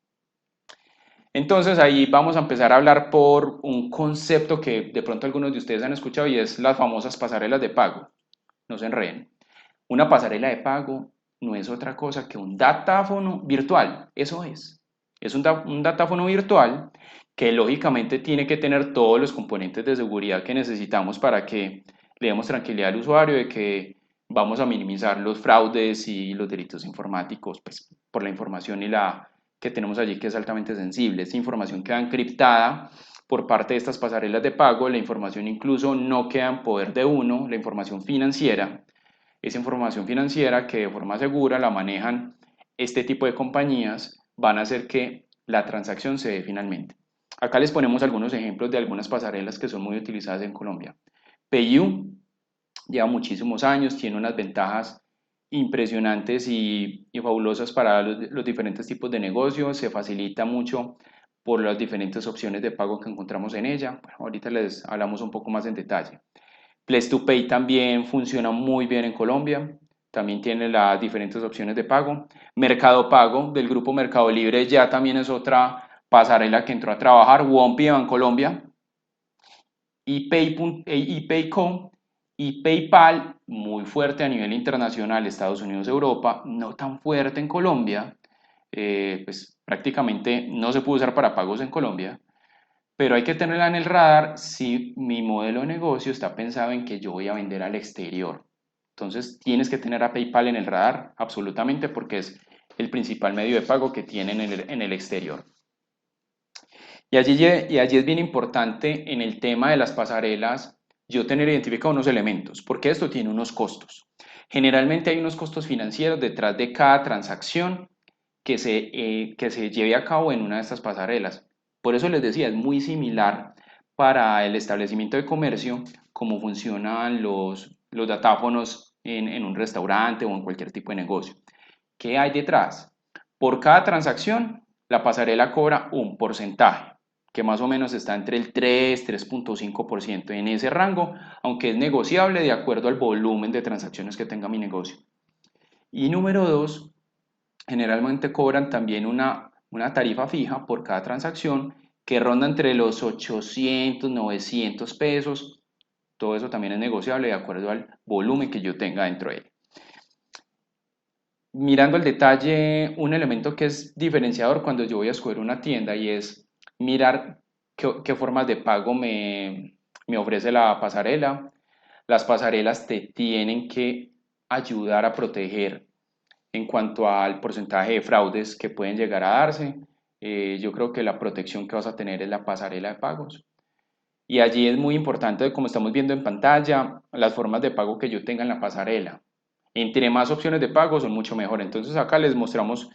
Speaker 2: Entonces ahí vamos a empezar a hablar por un concepto que de pronto algunos de ustedes han escuchado y es las famosas pasarelas de pago. No se enreden. Una pasarela de pago no es otra cosa que un datáfono virtual, eso es. Es un datáfono virtual que lógicamente tiene que tener todos los componentes de seguridad que necesitamos para que le demos tranquilidad al usuario de que vamos a minimizar los fraudes y los delitos informáticos, pues por la información y la que tenemos allí que es altamente sensible. Esta información queda encriptada por parte de estas pasarelas de pago, la información incluso no queda en poder de uno, la información financiera, esa información financiera que de forma segura la manejan este tipo de compañías, van a hacer que la transacción se dé finalmente. Acá les ponemos algunos ejemplos de algunas pasarelas que son muy utilizadas en Colombia. PayU lleva muchísimos años, tiene unas ventajas impresionantes y fabulosas para los diferentes tipos de negocios, se facilita mucho por las diferentes opciones de pago que encontramos en ella. Bueno, ahorita les hablamos un poco más en detalle. Place to Pay también funciona muy bien en Colombia, también tiene las diferentes opciones de pago. Mercado Pago del grupo Mercado Libre ya también es otra pasarela que entró a trabajar. Wompi en Colombia y Payco y PayPal muy fuerte a nivel internacional, Estados Unidos, Europa, no tan fuerte en Colombia, pues prácticamente no se puede usar para pagos en Colombia, pero hay que tenerla en el radar si mi modelo de negocio está pensado en que yo voy a vender al exterior. Entonces tienes que tener a PayPal en el radar, absolutamente, porque es el principal medio de pago que tienen en el exterior. Y allí es bien importante en el tema de las pasarelas yo tener identificado unos elementos, porque esto tiene unos costos. Generalmente hay unos costos financieros detrás de cada transacción que se lleve a cabo en una de estas pasarelas. Por eso les decía, es muy similar para el establecimiento de comercio, cómo funcionan los datáfonos en un restaurante o en cualquier tipo de negocio. ¿Qué hay detrás? Por cada transacción, la pasarela cobra un porcentaje, que más o menos está entre el 3.5% en ese rango, aunque es negociable de acuerdo al volumen de transacciones que tenga mi negocio. Y número dos, generalmente cobran también una tarifa fija por cada transacción que ronda entre los 800, 900 pesos. Todo eso también es negociable de acuerdo al volumen que yo tenga dentro de él. Mirando el detalle, un elemento que es diferenciador cuando yo voy a escoger una tienda y es mirar qué formas de pago me ofrece la pasarela. Las pasarelas te tienen que ayudar a proteger en cuanto al porcentaje de fraudes que pueden llegar a darse. Yo creo que la protección que vas a tener es la pasarela de pagos. Y allí es muy importante, como estamos viendo en pantalla, las formas de pago que yo tenga en la pasarela. Entre más opciones de pago son mucho mejor. Entonces acá les mostramos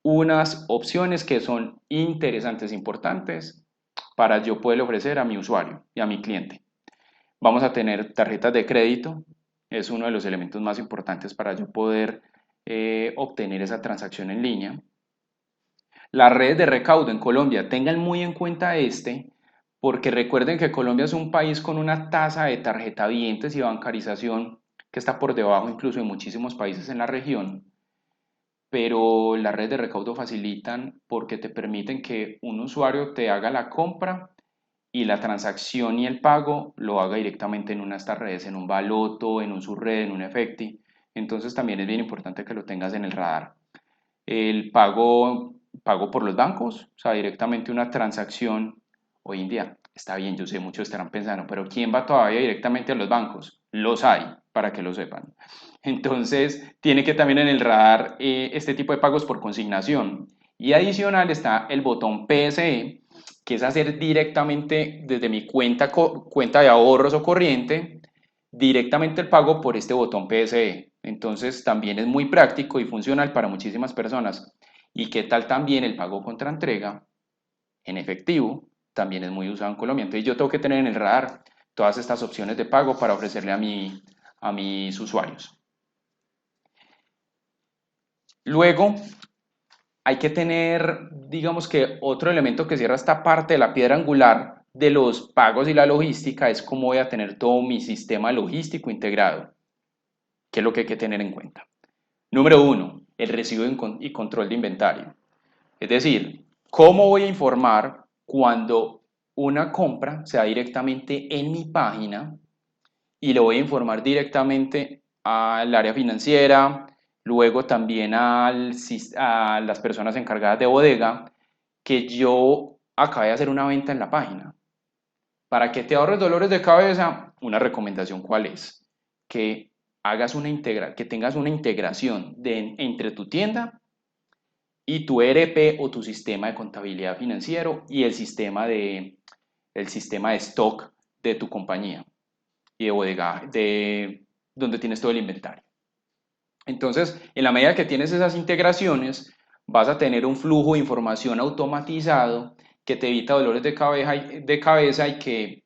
Speaker 2: unas opciones que son interesantes, importantes para yo poder ofrecer a mi usuario y a mi cliente. Vamos a tener tarjetas de crédito, es uno de los elementos más importantes para yo poder obtener esa transacción en línea. Las redes de recaudo en Colombia, tengan muy en cuenta porque recuerden que Colombia es un país con una tasa de tarjetavientes y bancarización que está por debajo incluso de muchísimos países en la región, pero las redes de recaudo facilitan porque te permiten que un usuario te haga la compra y la transacción y el pago lo haga directamente en una de estas redes, en un Baloto, en un Surred, en un Efecti. Entonces también es bien importante que lo tengas en el radar. El pago por los bancos, o sea, directamente una transacción, hoy en día está bien, yo sé, muchos estarán pensando, pero ¿quién va todavía directamente a los bancos? Los hay, para que lo sepan. Entonces, tiene que también en el radar este tipo de pagos por consignación. Y adicional está el botón PSE, que es hacer directamente desde mi cuenta de ahorros o corriente, directamente el pago por este botón PSE. Entonces también es muy práctico y funcional para muchísimas personas. ¿Y qué tal también el pago contra entrega en efectivo? También es muy usado en Colombia. Entonces yo tengo que tener en el radar todas estas opciones de pago para ofrecerle a mis usuarios. Luego, hay que tener, digamos que otro elemento que cierra esta parte de la piedra angular de los pagos y la logística es cómo voy a tener todo mi sistema logístico integrado, que es lo que hay que tener en cuenta. Número uno, el recibo y control de inventario. Es decir, cómo voy a informar cuando una compra sea directamente en mi página y le voy a informar directamente al área financiera, luego también a las personas encargadas de bodega, que yo acabé de hacer una venta en la página. Para que te ahorres dolores de cabeza, una recomendación cuál es, que que tengas una integración entre tu tienda y tu ERP o tu sistema de contabilidad financiero y el sistema de stock de tu compañía y de bodega, de donde tienes todo el inventario. Entonces, en la medida que tienes esas integraciones, vas a tener un flujo de información automatizado que te evita dolores de cabeza y que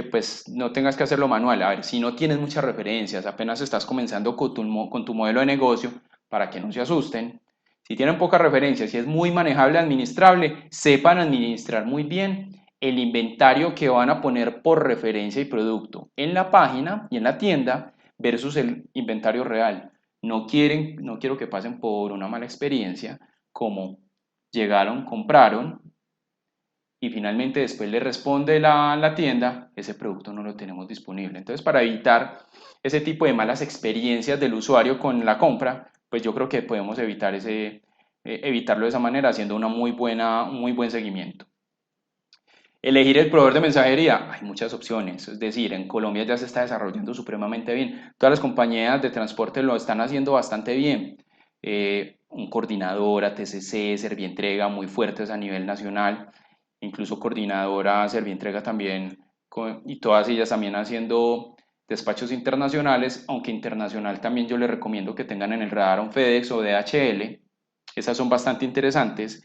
Speaker 2: pues no tengas que hacerlo manual. A ver, si no tienes muchas referencias, apenas estás comenzando con tu modelo de negocio, para que no se asusten. Si tienen pocas referencias, si es muy manejable, administrable, sepan administrar muy bien el inventario que van a poner por referencia y producto en la página y en la tienda versus el inventario real. No quiero que pasen por una mala experiencia, como llegaron, compraron y finalmente después le responde la tienda, ese producto no lo tenemos disponible. Entonces, para evitar ese tipo de malas experiencias del usuario con la compra, pues yo creo que podemos evitarlo de esa manera haciendo un muy buen seguimiento. Elegir el proveedor de mensajería, hay muchas opciones, es decir, en Colombia ya se está desarrollando supremamente bien. Todas las compañías de transporte lo están haciendo bastante bien. Un coordinador, ATCC, Servientrega, muy fuertes a nivel nacional, incluso coordinadora, Servientrega también, y todas ellas también haciendo despachos internacionales, aunque internacional también yo les recomiendo que tengan en el radar un FedEx o DHL, esas son bastante interesantes.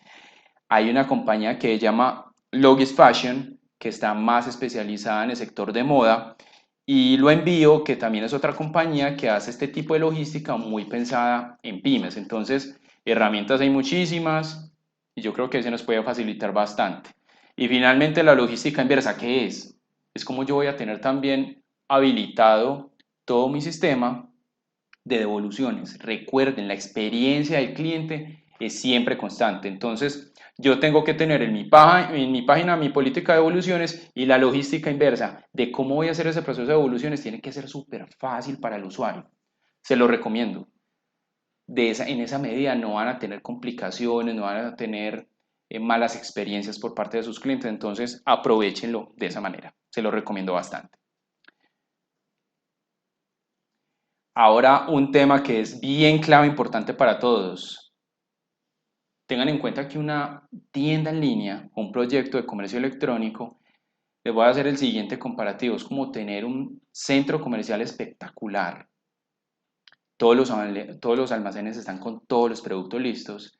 Speaker 2: Hay una compañía que se llama Logis Fashion, que está más especializada en el sector de moda, y Lo Envío, que también es otra compañía que hace este tipo de logística muy pensada en pymes. Entonces, herramientas hay muchísimas y yo creo que se nos puede facilitar bastante. Y finalmente, la logística inversa, ¿qué es? Es como yo voy a tener también habilitado todo mi sistema de devoluciones. Recuerden, la experiencia del cliente es siempre constante. Entonces, yo tengo que tener en mi página mi política de devoluciones y la logística inversa de cómo voy a hacer ese proceso de devoluciones tiene que ser súper fácil para el usuario. Se lo recomiendo. En esa medida no van a tener complicaciones, no van a tener malas experiencias por parte de sus clientes. Entonces, aprovechenlo de esa manera. Se lo recomiendo bastante. Ahora, un tema que es bien clave, importante para todos. Tengan en cuenta que una tienda en línea, un proyecto de comercio electrónico, les voy a hacer el siguiente comparativo. Es como tener un centro comercial espectacular. Todos los almacenes están con todos los productos listos,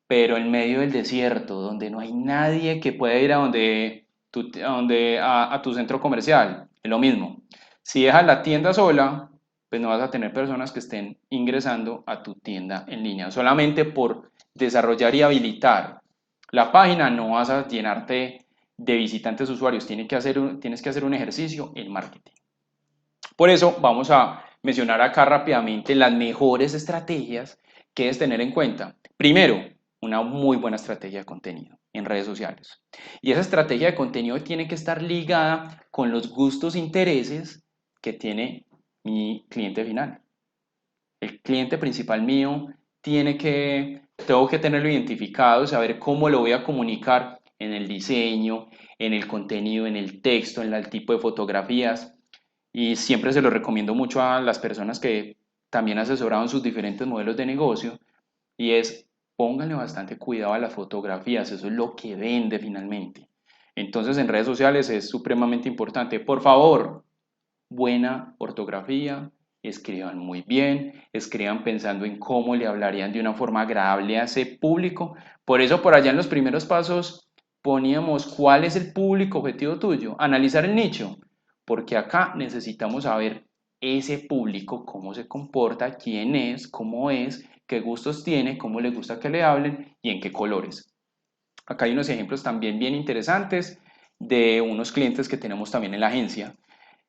Speaker 2: pero en medio del desierto, donde no hay nadie que pueda ir a tu centro comercial, es lo mismo. Si dejas la tienda sola, pues no vas a tener personas que estén ingresando a tu tienda en línea. Solamente por desarrollar y habilitar la página no vas a llenarte de visitantes usuarios. Tienes que hacer un ejercicio en marketing. Por eso vamos a mencionar acá rápidamente las mejores estrategias que debes tener en cuenta. Primero, una muy buena estrategia de contenido en redes sociales. Y esa estrategia de contenido tiene que estar ligada con los gustos e intereses que tiene mi cliente final. El cliente principal mío tengo que tenerlo identificado, saber cómo lo voy a comunicar en el diseño, en el contenido, en el texto, en el tipo de fotografías. Y siempre se lo recomiendo mucho a las personas que también asesoraron sus diferentes modelos de negocio y es pónganle bastante cuidado a las fotografías, eso es lo que vende finalmente. Entonces en redes sociales es supremamente importante. Por favor, buena ortografía, escriban muy bien, escriban pensando en cómo le hablarían de una forma agradable a ese público. Por eso por allá en los primeros pasos poníamos cuál es el público objetivo tuyo, analizar el nicho, porque acá necesitamos saber ese público, cómo se comporta, quién es, cómo es, qué gustos tiene, cómo le gusta que le hablen y en qué colores. Acá hay unos ejemplos también bien interesantes de unos clientes que tenemos también en la agencia.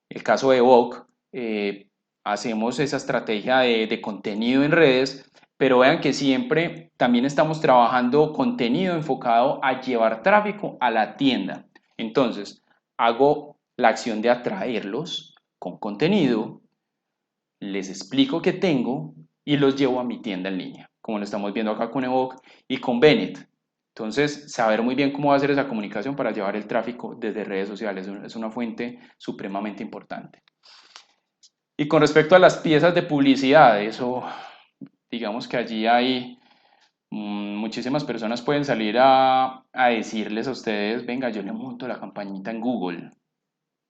Speaker 2: El caso de Vogue, hacemos esa estrategia de contenido en redes, pero vean que siempre también estamos trabajando contenido enfocado a llevar tráfico a la tienda. Entonces, hago la acción de atraerlos con contenido, les explico qué tengo y los llevo a mi tienda en línea, como lo estamos viendo acá con Evoque y con Bennett. Entonces, saber muy bien cómo va a ser esa comunicación para llevar el tráfico desde redes sociales es una fuente supremamente importante. Y con respecto a las piezas de publicidad, eso, digamos que allí hay muchísimas personas pueden salir a decirles a ustedes, venga, yo le monto la campañita en Google.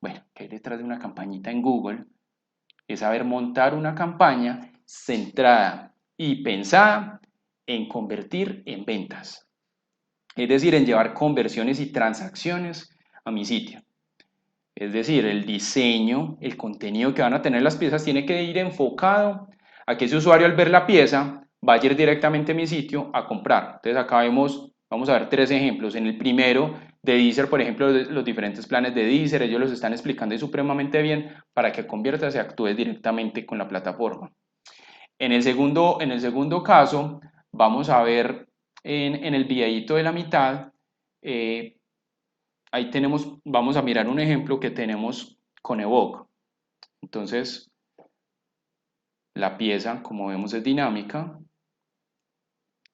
Speaker 2: Bueno, ¿qué hay detrás de una campañita en Google? Es saber montar una campaña centrada y pensada en convertir en ventas. Es decir, en llevar conversiones y transacciones a mi sitio. Es decir, el diseño, el contenido que van a tener las piezas tiene que ir enfocado a que ese usuario al ver la pieza va a ir directamente a mi sitio a comprar. Entonces acá vemos, vamos a ver 3 ejemplos. En el primero de Deezer, por ejemplo, los diferentes planes de Deezer, ellos los están explicando y supremamente bien para que conviertas y actúes directamente con la plataforma. En el segundo caso, vamos a ver en el videíto de la mitad, ahí tenemos, vamos a mirar un ejemplo que tenemos con Evoque. Entonces, la pieza, como vemos, es dinámica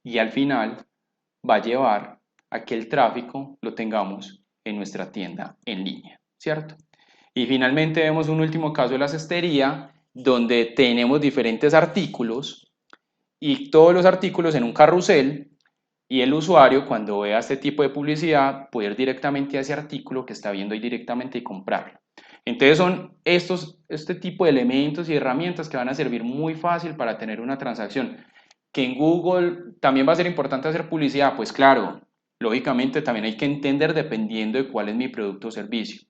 Speaker 2: y al final va a llevar a que el tráfico lo tengamos en nuestra tienda en línea, ¿cierto? Y finalmente vemos un último caso de la cestería, donde tenemos diferentes artículos y todos los artículos en un carrusel y el usuario cuando vea este tipo de publicidad puede ir directamente a ese artículo que está viendo ahí directamente y comprarlo. Entonces son este tipo de elementos y herramientas que van a servir muy fácil para tener una transacción. Que en Google también va a ser importante hacer publicidad, pues claro, lógicamente también hay que entender dependiendo de cuál es mi producto o servicio.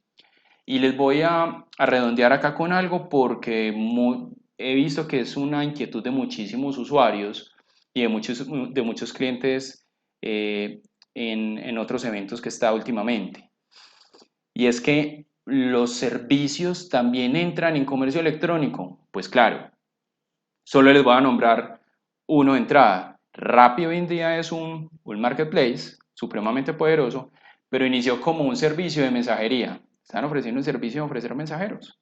Speaker 2: Y les voy a redondear acá con algo porque he visto que es una inquietud de muchísimos usuarios y de muchos clientes en otros eventos que está últimamente. Y es que los servicios también entran en comercio electrónico. Pues claro, solo les voy a nombrar uno de entrada. Rappi hoy en día es un marketplace supremamente poderoso, pero inició como un servicio de mensajería. Están ofreciendo un servicio de ofrecer mensajeros.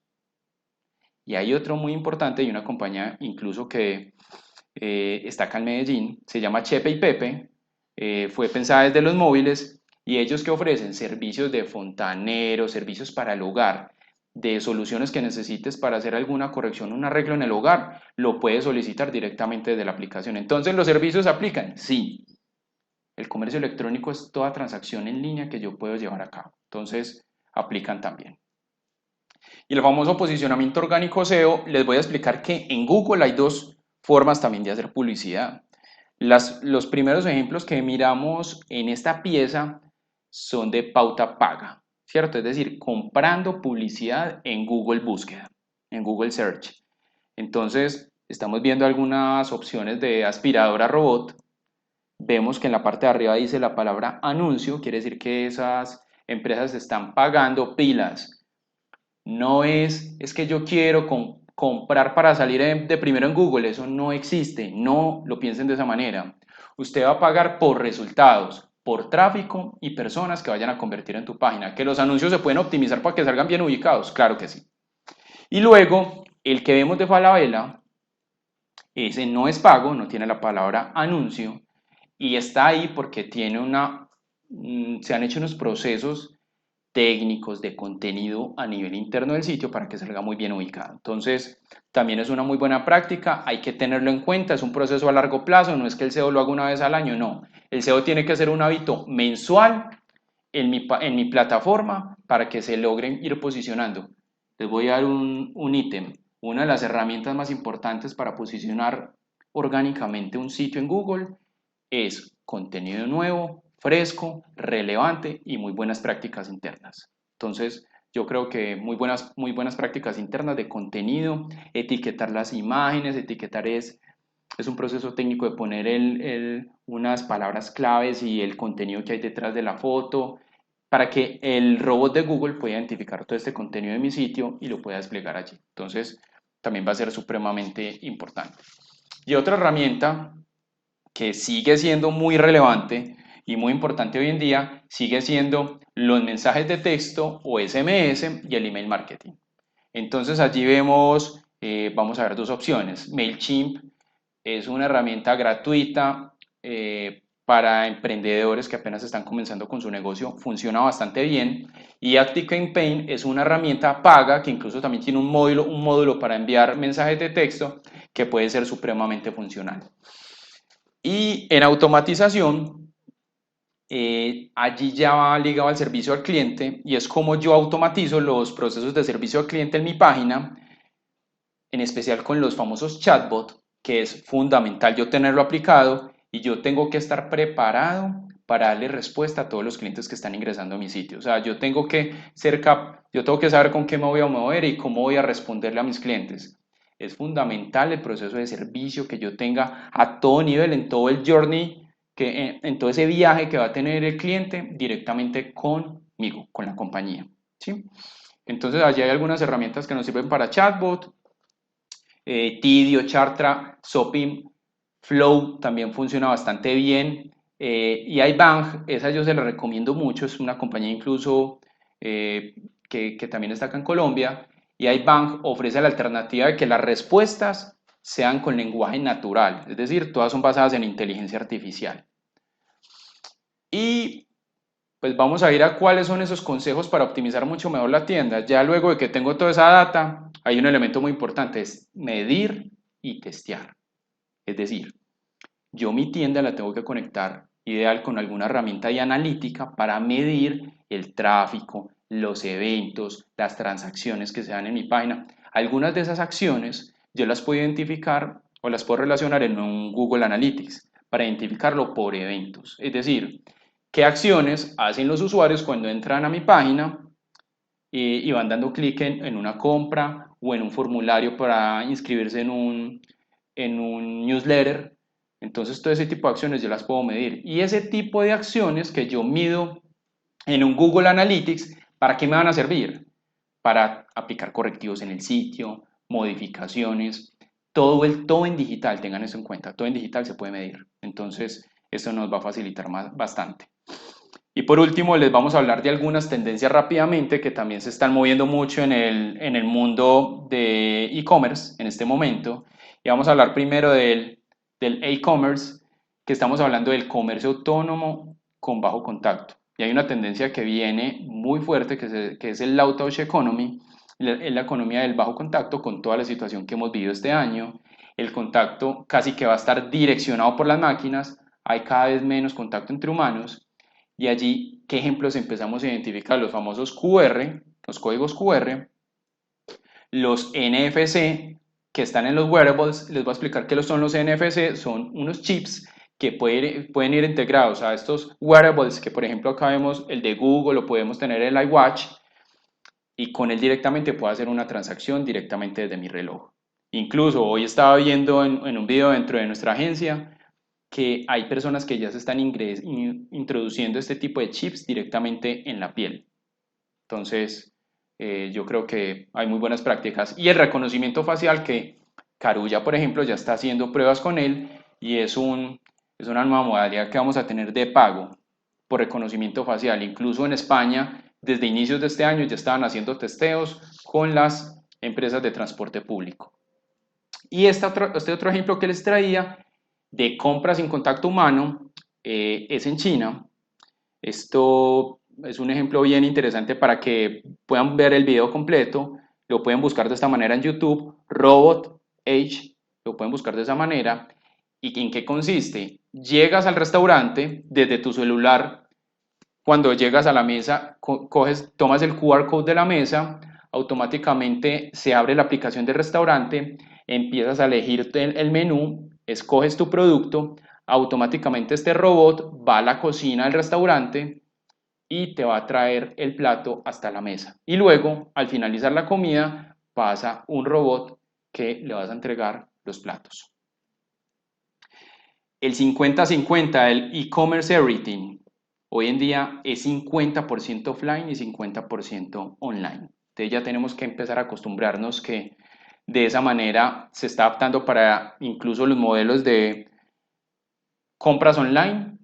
Speaker 2: Y hay otro muy importante y una compañía incluso que está acá en Medellín, se llama Chepe y Pepe, fue pensada desde los móviles y ellos que ofrecen servicios de fontanero, servicios para el hogar, de soluciones que necesites para hacer alguna corrección, un arreglo en el hogar, lo puedes solicitar directamente desde la aplicación. Entonces, ¿los servicios aplican? Sí. El comercio electrónico es toda transacción en línea que yo puedo llevar a cabo. Entonces, aplican también. Y el famoso posicionamiento orgánico SEO, les voy a explicar que en Google hay dos formas también de hacer publicidad. Los primeros ejemplos que miramos en esta pieza son de pauta paga, ¿cierto? Es decir, comprando publicidad en Google Búsqueda, en Google Search. Entonces, estamos viendo algunas opciones de aspiradora robot. Vemos que en la parte de arriba dice la palabra anuncio, quiere decir que esas empresas están pagando pilas. No es que yo quiero comprar para salir de primero en Google, eso no existe, no lo piensen de esa manera. Usted va a pagar por resultados, por tráfico y personas que vayan a convertir en tu página. ¿Que los anuncios se pueden optimizar para que salgan bien ubicados? Claro que sí. Y luego, el que vemos de Falabella, ese no es pago, no tiene la palabra anuncio y está ahí porque se han hecho unos procesos técnicos de contenido a nivel interno del sitio para que salga muy bien ubicado. Entonces, también es una muy buena práctica, hay que tenerlo en cuenta, es un proceso a largo plazo, no es que el SEO lo haga una vez al año, no. El SEO tiene que ser un hábito mensual en mi plataforma para que se logren ir posicionando. Les voy a dar un ítem. Una de las herramientas más importantes para posicionar orgánicamente un sitio en Google es contenido nuevo, fresco, relevante y muy buenas prácticas internas. Entonces, yo creo que muy buenas prácticas internas de contenido, etiquetar las imágenes, etiquetar es un proceso técnico de poner unas palabras claves y el contenido que hay detrás de la foto para que el robot de Google pueda identificar todo este contenido de mi sitio y lo pueda desplegar allí. Entonces, también va a ser supremamente importante. Y otra herramienta que sigue siendo muy relevante y muy importante hoy en día, sigue siendo los mensajes de texto o SMS y el email marketing. Entonces allí vemos, vamos a ver dos opciones. MailChimp Es una herramienta gratuita para emprendedores que apenas están comenzando con su negocio. Funciona bastante bien. Y ActiveCampaign es una herramienta paga que incluso también tiene un módulo para enviar mensajes de texto que puede ser supremamente funcional. Y en automatización, allí ya va ligado al servicio al cliente y es como yo automatizo los procesos de servicio al cliente en mi página, en especial con los famosos chatbot, que es fundamental yo tenerlo aplicado y yo tengo que estar preparado para darle respuesta a todos los clientes que están ingresando a mi sitio. O sea, yo tengo que yo tengo que saber con qué me voy a mover y cómo voy a responderle a mis clientes. Es fundamental el proceso de servicio que yo tenga a todo nivel, en todo el journey, en todo ese viaje que va a tener el cliente directamente conmigo, con la compañía. ¿Sí? Entonces, allí hay algunas herramientas que nos sirven para chatbot, Tidio, Chartra, Sopim, Flow también funciona bastante bien. Y iBank, esa yo se la recomiendo mucho, es una compañía incluso que también está acá en Colombia. Y iBank ofrece la alternativa de que las respuestas sean con lenguaje natural, es decir, todas son basadas en inteligencia artificial. Y pues vamos a ir a cuáles son esos consejos para optimizar mucho mejor la tienda. Ya luego de que tengo toda esa data, hay un elemento muy importante, es medir y testear. Es decir, yo mi tienda la tengo que conectar ideal con alguna herramienta de analítica para medir el tráfico, los eventos, las transacciones que se dan en mi página. Algunas de esas acciones yo las puedo identificar o las puedo relacionar en un Google Analytics para identificarlo por eventos. Es decir, qué acciones hacen los usuarios cuando entran a mi página y van dando clic en una compra o en un formulario para inscribirse en un newsletter. Entonces, todo ese tipo de acciones yo las puedo medir. Y ese tipo de acciones que yo mido en un Google Analytics, ¿para qué me van a servir? Para aplicar correctivos en el sitio, modificaciones, todo en digital, tengan eso en cuenta, todo en digital se puede medir. Entonces, esto nos va a facilitar bastante. Y por último, les vamos a hablar de algunas tendencias rápidamente que también se están moviendo mucho en el mundo de e-commerce en este momento. Y vamos a hablar primero del e-commerce, que estamos hablando del comercio autónomo con bajo contacto. Y hay una tendencia que viene muy fuerte, que es el low touch economy, la economía del bajo contacto con toda la situación que hemos vivido este año. El contacto casi que va a estar direccionado por las máquinas, hay cada vez menos contacto entre humanos. Y allí, ¿qué ejemplos empezamos a identificar? Los famosos QR, los códigos QR, los NFC que están en los wearables. Les voy a explicar qué son los NFC. Son unos chips que pueden ir integrados a estos wearables, que por ejemplo acá vemos el de Google, lo podemos tener el iWatch, y con él directamente puedo hacer una transacción directamente desde mi reloj. Incluso hoy estaba viendo en un video dentro de nuestra agencia que hay personas que ya se están introduciendo este tipo de chips directamente en la piel. Entonces, yo creo que hay muy buenas prácticas. Y el reconocimiento facial, que Carulla, por ejemplo, ya está haciendo pruebas con él y es una nueva modalidad que vamos a tener de pago por reconocimiento facial. Incluso en España, desde inicios de este año, ya estaban haciendo testeos con las empresas de transporte público. Y este otro ejemplo que les traía de compras sin contacto humano es en China. Esto es un ejemplo bien interesante para que puedan ver el video completo. Lo pueden buscar de esta manera en YouTube, Robot Age, lo pueden buscar de esa manera. ¿Y en qué consiste? Llegas al restaurante desde tu celular. Cuando llegas a la mesa, tomas el QR code de la mesa, automáticamente se abre la aplicación del restaurante, empiezas a elegir el menú, escoges tu producto, automáticamente este robot va a la cocina del restaurante y te va a traer el plato hasta la mesa. Y luego, al finalizar la comida, pasa un robot que le vas a entregar los platos. El 50-50 del e-commerce everything. Hoy en día es 50% offline y 50% online. Entonces ya tenemos que empezar a acostumbrarnos que de esa manera se está adaptando para incluso los modelos de compras online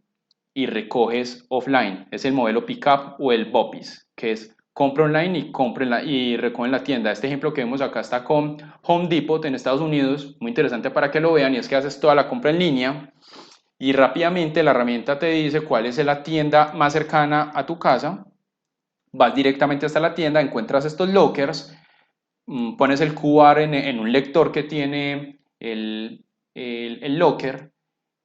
Speaker 2: y recoges offline. Es el modelo pickup o el BOPIS, que es compra online y y recoge en la tienda. Este ejemplo que vemos acá está con Home Depot en Estados Unidos, muy interesante para que lo vean, y es que haces toda la compra en línea y rápidamente la herramienta te dice cuál es la tienda más cercana a tu casa. Vas directamente hasta la tienda, encuentras estos lockers, pones el QR en un lector que tiene el locker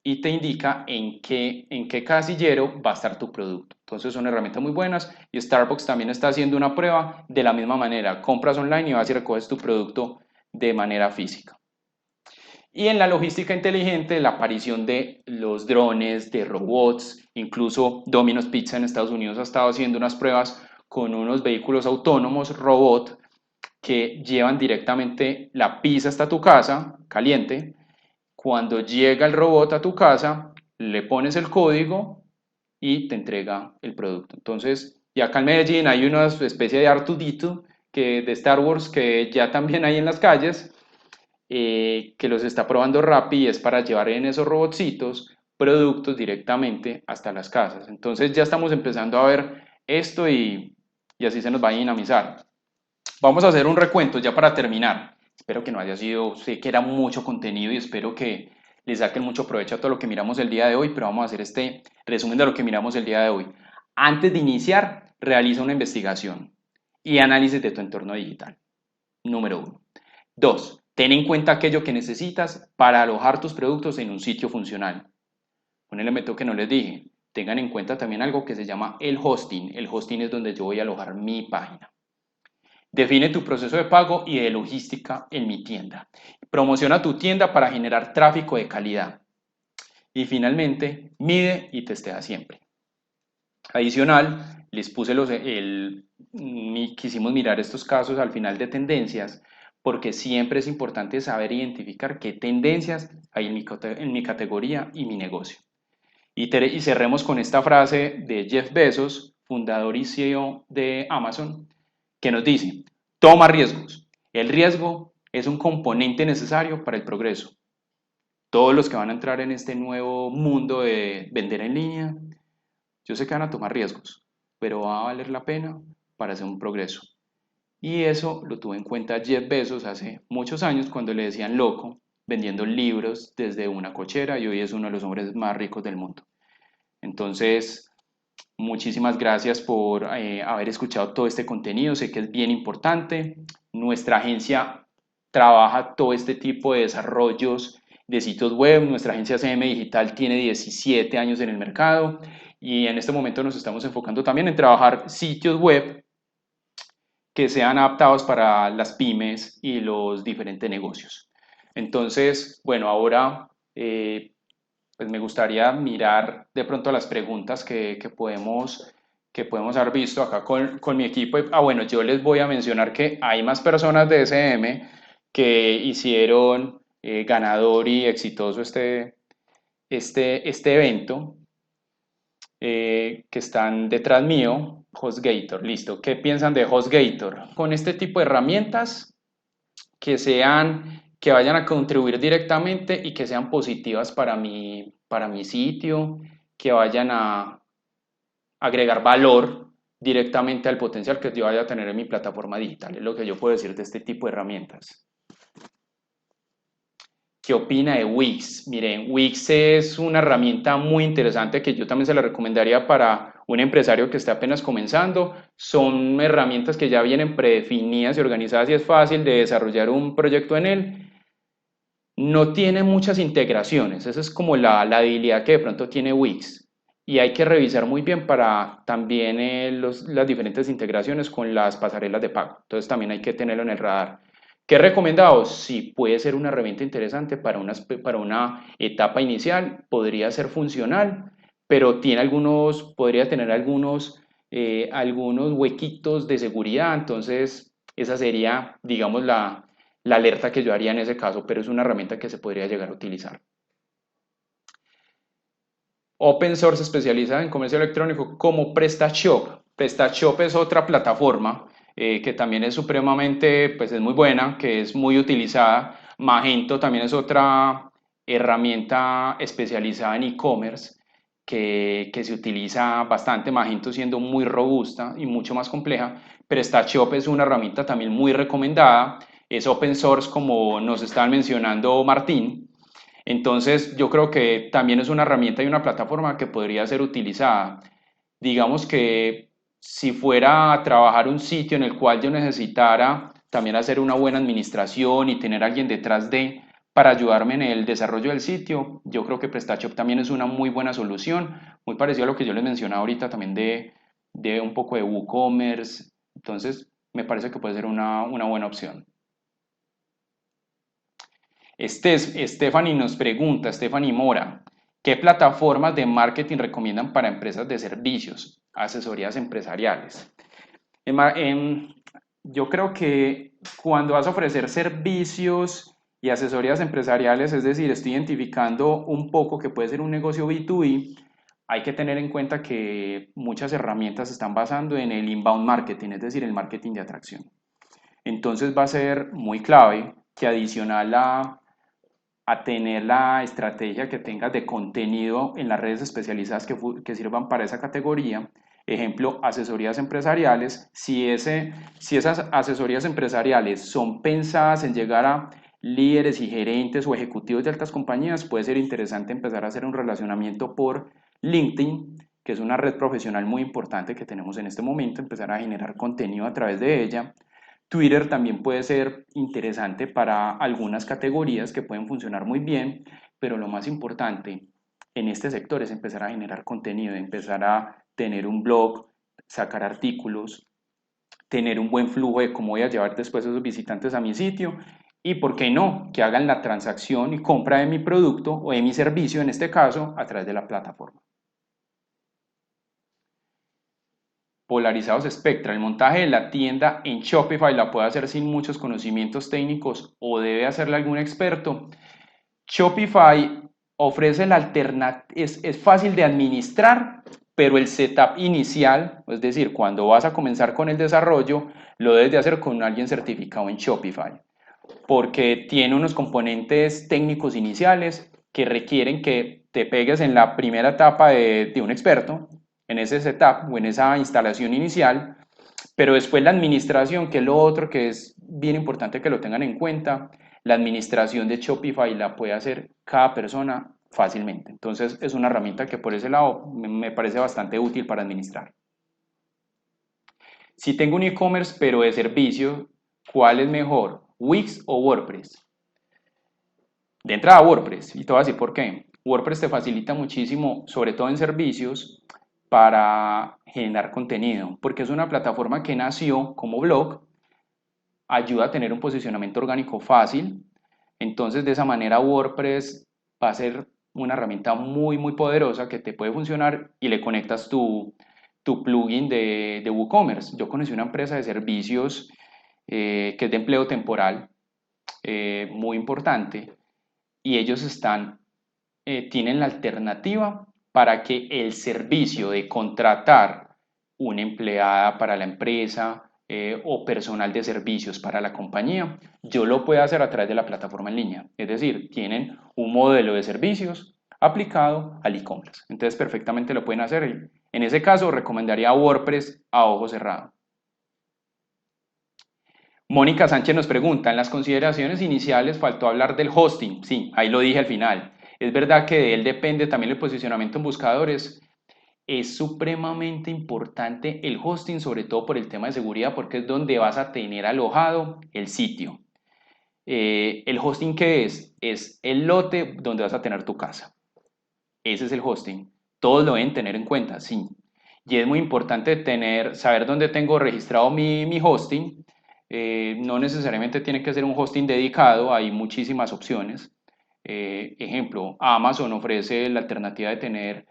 Speaker 2: y te indica en qué casillero va a estar tu producto. Entonces son herramientas muy buenas y Starbucks también está haciendo una prueba de la misma manera. Compras online y vas y recoges tu producto de manera física. Y en la logística inteligente, la aparición de los drones, de robots, incluso Domino's Pizza en Estados Unidos ha estado haciendo unas pruebas con unos vehículos autónomos robot que llevan directamente la pizza hasta tu casa, caliente. Cuando llega el robot a tu casa, le pones el código y te entrega el producto. Entonces, y acá en Medellín hay una especie de Artudito de Star Wars que ya también hay en las calles, que los está probando Rappi y es para llevar en esos robotcitos productos directamente hasta las casas. Entonces ya estamos empezando a ver esto y así se nos va a dinamizar. Vamos a hacer un recuento ya para terminar. Espero que no haya sido, sé que era mucho contenido y espero que les saquen mucho provecho a todo lo que miramos el día de hoy, pero vamos a hacer este resumen de lo que miramos el día de hoy. Antes de iniciar, realiza una investigación y análisis de tu entorno digital. Número 1. 2. Ten en cuenta aquello que necesitas para alojar tus productos en un sitio funcional. Un elemento que no les dije, tengan en cuenta también algo que se llama el hosting. El hosting es donde yo voy a alojar mi página. Define tu proceso de pago y de logística en mi tienda. Promociona tu tienda para generar tráfico de calidad. Y finalmente, mide y testea siempre. Adicional, les puse quisimos mirar estos casos al final de tendencias, porque siempre es importante saber identificar qué tendencias hay en mi categoría y mi negocio. Y cerremos con esta frase de Jeff Bezos, fundador y CEO de Amazon, que nos dice: toma riesgos. El riesgo es un componente necesario para el progreso. Todos los que van a entrar en este nuevo mundo de vender en línea, yo sé que van a tomar riesgos, pero va a valer la pena para hacer un progreso. Y eso lo tuvo en cuenta Jeff Bezos hace muchos años cuando le decían loco, vendiendo libros desde una cochera, y hoy es uno de los hombres más ricos del mundo. Entonces, muchísimas gracias por haber escuchado todo este contenido, sé que es bien importante. Nuestra agencia trabaja todo este tipo de desarrollos de sitios web. Nuestra agencia CM Digital tiene 17 años en el mercado y en este momento nos estamos enfocando también en trabajar sitios web que sean adaptados para las pymes y los diferentes negocios. Entonces, bueno, ahora pues me gustaría mirar de pronto las preguntas que podemos haber visto acá con mi equipo. Bueno, yo les voy a mencionar que hay más personas de SM que hicieron ganador y exitoso este evento, que están detrás mío. HostGator, listo. ¿Qué piensan de HostGator? Con este tipo de herramientas que vayan a contribuir directamente y que sean positivas para mi sitio, que vayan a agregar valor directamente al potencial que yo vaya a tener en mi plataforma digital. Es lo que yo puedo decir de este tipo de herramientas. ¿Qué opina de Wix? Miren, Wix es una herramienta muy interesante que yo también se la recomendaría para un empresario que esté apenas comenzando. Son herramientas que ya vienen predefinidas y organizadas y es fácil de desarrollar un proyecto en él. No tiene muchas integraciones, esa es como la debilidad que de pronto tiene Wix. Y hay que revisar muy bien para también las diferentes integraciones con las pasarelas de pago. Entonces también hay que tenerlo en el radar. ¿Qué recomendado? Sí, puede ser una herramienta interesante para una etapa inicial, podría ser funcional, pero podría tener algunos huequitos de seguridad, entonces esa sería, digamos, la alerta que yo haría en ese caso, pero es una herramienta que se podría llegar a utilizar. Open source especializada en comercio electrónico como PrestaShop. PrestaShop es otra plataforma que también es supremamente, pues es muy buena, que es muy utilizada. Magento también es otra herramienta especializada en e-commerce que se utiliza bastante, Magento siendo muy robusta y mucho más compleja, pero StatShop es una herramienta también muy recomendada, es open source como nos estaba mencionando Martín, entonces yo creo que también es una herramienta y una plataforma que podría ser utilizada. Digamos que si fuera a trabajar un sitio en el cual yo necesitara también hacer una buena administración y tener a alguien detrás de para ayudarme en el desarrollo del sitio, yo creo que PrestaShop también es una muy buena solución, muy parecido a lo que yo les mencionaba ahorita también de un poco de WooCommerce, entonces me parece que puede ser una buena opción. Stephanie nos pregunta, Stephanie Mora, ¿qué plataformas de marketing recomiendan para empresas de servicios, asesorías empresariales? Yo creo que cuando vas a ofrecer servicios y asesorías empresariales, es decir, estoy identificando un poco que puede ser un negocio B2B, hay que tener en cuenta que muchas herramientas se están basando en el inbound marketing, es decir, el marketing de atracción. Entonces va a ser muy clave que adicional a tener la estrategia que tengas de contenido en las redes especializadas que sirvan para esa categoría. Ejemplo, asesorías empresariales. Si esas asesorías empresariales son pensadas en llegar a líderes y gerentes o ejecutivos de altas compañías, puede ser interesante empezar a hacer un relacionamiento por LinkedIn, que es una red profesional muy importante que tenemos en este momento, empezar a generar contenido a través de ella. Twitter también puede ser interesante para algunas categorías que pueden funcionar muy bien, pero lo más importante en este sector es empezar a generar contenido, empezar a tener un blog, sacar artículos, tener un buen flujo de cómo voy a llevar después a esos visitantes a mi sitio y, ¿por qué no?, que hagan la transacción y compra de mi producto o de mi servicio, en este caso, a través de la plataforma. Polarizados Spectra, el montaje de la tienda en Shopify la puede hacer sin muchos conocimientos técnicos o debe hacerle algún experto. Shopify ofrece la alternativa, es fácil de administrar, pero el setup inicial, es decir, cuando vas a comenzar con el desarrollo, lo debes de hacer con alguien certificado en Shopify, porque tiene unos componentes técnicos iniciales que requieren que te pegues en la primera etapa de un experto, en ese setup o en esa instalación inicial, pero después la administración, que es lo otro que es bien importante que lo tengan en cuenta, la administración de Shopify la puede hacer cada persona fácilmente. Entonces es una herramienta que por ese lado me parece bastante útil para administrar. Si tengo un e-commerce pero de servicio, ¿cuál es mejor? ¿Wix o WordPress? De entrada WordPress, y te voy a decir por qué. WordPress te facilita muchísimo, sobre todo en servicios, para generar contenido, porque es una plataforma que nació como blog, ayuda a tener un posicionamiento orgánico fácil, entonces de esa manera WordPress va a ser una herramienta muy poderosa que te puede funcionar y le conectas tu plugin de WooCommerce. Yo conocí una empresa de servicios que es de empleo temporal, muy importante, y ellos tienen la alternativa para que el servicio de contratar una empleada para la empresa o personal de servicios para la compañía, yo lo puedo hacer a través de la plataforma en línea. Es decir, tienen un modelo de servicios aplicado al e-commerce. Entonces, perfectamente lo pueden hacer. En ese caso, recomendaría WordPress a ojo cerrado. Mónica Sánchez nos pregunta, en las consideraciones iniciales faltó hablar del hosting. Sí, ahí lo dije al final. Es verdad que de él depende también el posicionamiento en buscadores. Es supremamente importante el hosting, sobre todo por el tema de seguridad, porque es donde vas a tener alojado el sitio. ¿El hosting qué es? Es el lote donde vas a tener tu casa. Ese es el hosting. Todos lo deben tener en cuenta, sí. Y es muy importante saber dónde tengo registrado mi hosting. No necesariamente tiene que ser un hosting dedicado, hay muchísimas opciones. Ejemplo, Amazon ofrece la alternativa de tener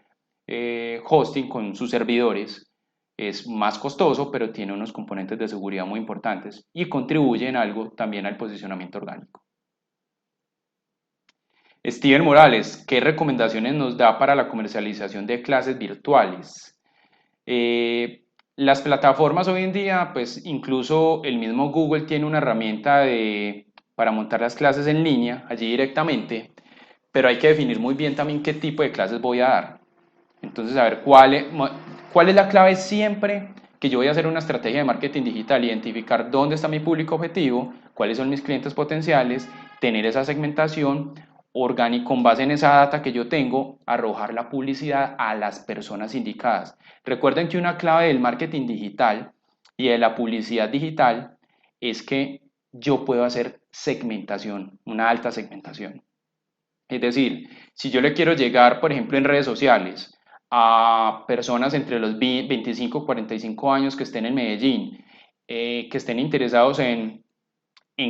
Speaker 2: hosting con sus servidores. Es más costoso, pero tiene unos componentes de seguridad muy importantes y contribuye en algo también al posicionamiento orgánico. Steven Morales, ¿qué recomendaciones nos da para la comercialización de clases virtuales? Las plataformas hoy en día, pues incluso el mismo Google tiene una herramienta para montar las clases en línea, allí directamente, pero hay que definir muy bien también qué tipo de clases voy a dar. Entonces, a ver, cuál es la clave siempre que yo voy a hacer una estrategia de marketing digital? Identificar dónde está mi público objetivo, cuáles son mis clientes potenciales, tener esa segmentación orgánica con base en esa data que yo tengo, arrojar la publicidad a las personas indicadas. Recuerden que una clave del marketing digital y de la publicidad digital es que yo puedo hacer segmentación, una alta segmentación. Es decir, si yo le quiero llegar, por ejemplo, en redes sociales a personas entre los 25 y 45 años que estén en Medellín, que estén interesados en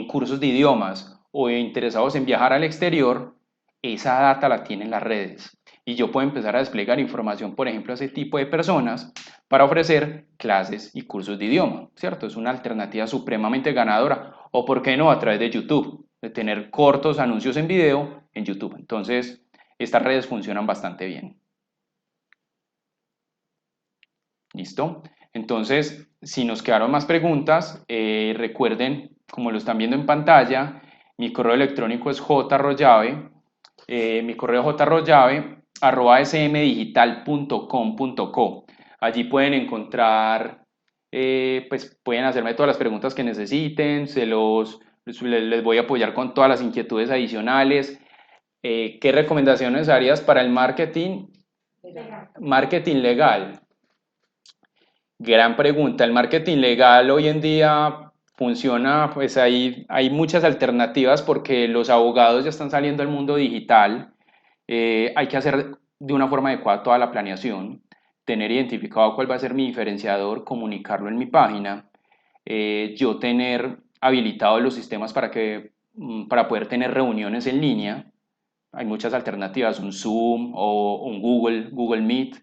Speaker 2: cursos de idiomas o interesados en viajar al exterior, esa data la tienen las redes. Y yo puedo empezar a desplegar información, por ejemplo, a ese tipo de personas para ofrecer clases y cursos de idioma, ¿cierto? Es una alternativa supremamente ganadora. O, ¿por qué no? A través de YouTube, de tener cortos anuncios en video en YouTube. Entonces, estas redes funcionan bastante bien. ¿Listo? Entonces, si nos quedaron más preguntas, recuerden, como lo están viendo en pantalla, mi correo electrónico es jrollave, mi correo jrollave@smdigital.com.co. Allí pueden encontrar, pues pueden hacerme todas las preguntas que necesiten, les voy a apoyar con todas las inquietudes adicionales. ¿Qué recomendaciones harías para el marketing? Marketing legal. Gran pregunta. El marketing legal hoy en día funciona, pues hay muchas alternativas porque los abogados ya están saliendo al mundo digital. Hay que hacer de una forma adecuada toda la planeación, tener identificado cuál va a ser mi diferenciador, comunicarlo en mi página, yo tener habilitados los sistemas para poder tener reuniones en línea. Hay muchas alternativas, un Zoom o un Google Meet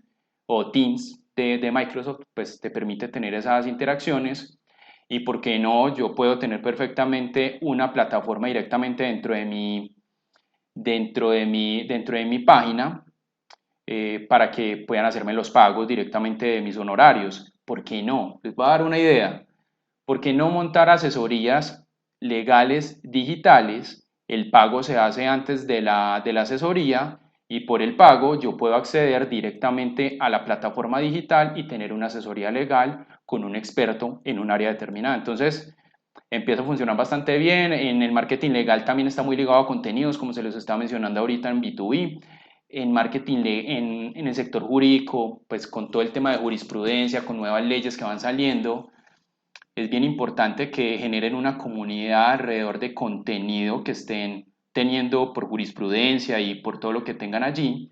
Speaker 2: o Teams de Microsoft, pues te permite tener esas interacciones. Y por qué no, yo puedo tener perfectamente una plataforma directamente dentro de mi página, para que puedan hacerme los pagos directamente de mis honorarios. ¿Por qué no? Les voy a dar una idea. ¿Por qué no montar asesorías legales digitales? El pago se hace antes de la asesoría y por el pago yo puedo acceder directamente a la plataforma digital y tener una asesoría legal con un experto en un área determinada. Entonces, empieza a funcionar bastante bien. En el marketing legal también está muy ligado a contenidos, como se los estaba mencionando ahorita en B2B. En marketing, en el sector jurídico, pues con todo el tema de jurisprudencia, con nuevas leyes que van saliendo, es bien importante que generen una comunidad alrededor de contenido que estén teniendo por jurisprudencia y por todo lo que tengan allí,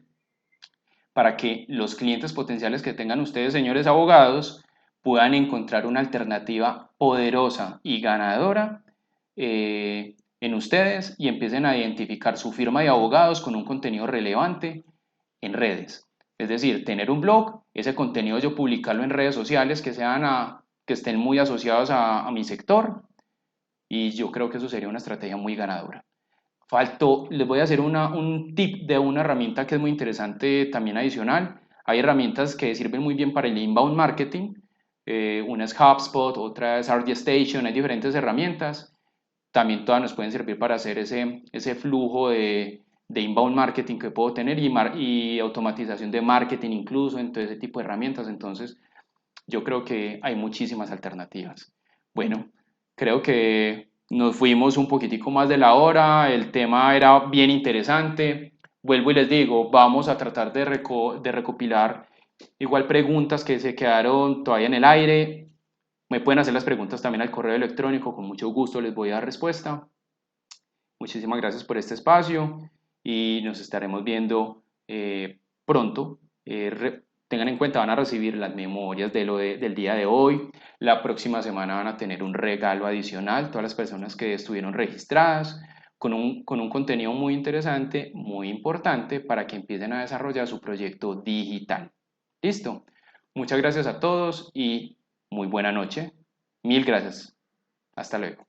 Speaker 2: para que los clientes potenciales que tengan ustedes, señores abogados, puedan encontrar una alternativa poderosa y ganadora, en ustedes, y empiecen a identificar su firma de abogados con un contenido relevante en redes. Es decir, tener un blog, ese contenido yo publicarlo en redes sociales que estén muy asociados a mi sector, y yo creo que eso sería una estrategia muy ganadora. Les voy a hacer un tip de una herramienta que es muy interesante también adicional. Hay herramientas que sirven muy bien para el inbound marketing. Una es HubSpot, otra es ArtStation, hay diferentes herramientas. También todas nos pueden servir para hacer ese flujo de inbound marketing que puedo tener y automatización de marketing incluso, en todo ese tipo de herramientas. Entonces, yo creo que hay muchísimas alternativas. Bueno, creo que nos fuimos un poquitico más de la hora, el tema era bien interesante. Vuelvo y les digo, vamos a tratar de recopilar igual preguntas que se quedaron todavía en el aire. Me pueden hacer las preguntas también al correo electrónico, con mucho gusto les voy a dar respuesta. Muchísimas gracias por este espacio y nos estaremos viendo pronto. Tengan en cuenta, van a recibir las memorias del día de hoy. La próxima semana van a tener un regalo adicional, todas las personas que estuvieron registradas, con un contenido muy interesante, muy importante para que empiecen a desarrollar su proyecto digital. ¿Listo? Muchas gracias a todos y muy buena noche. Mil gracias. Hasta luego.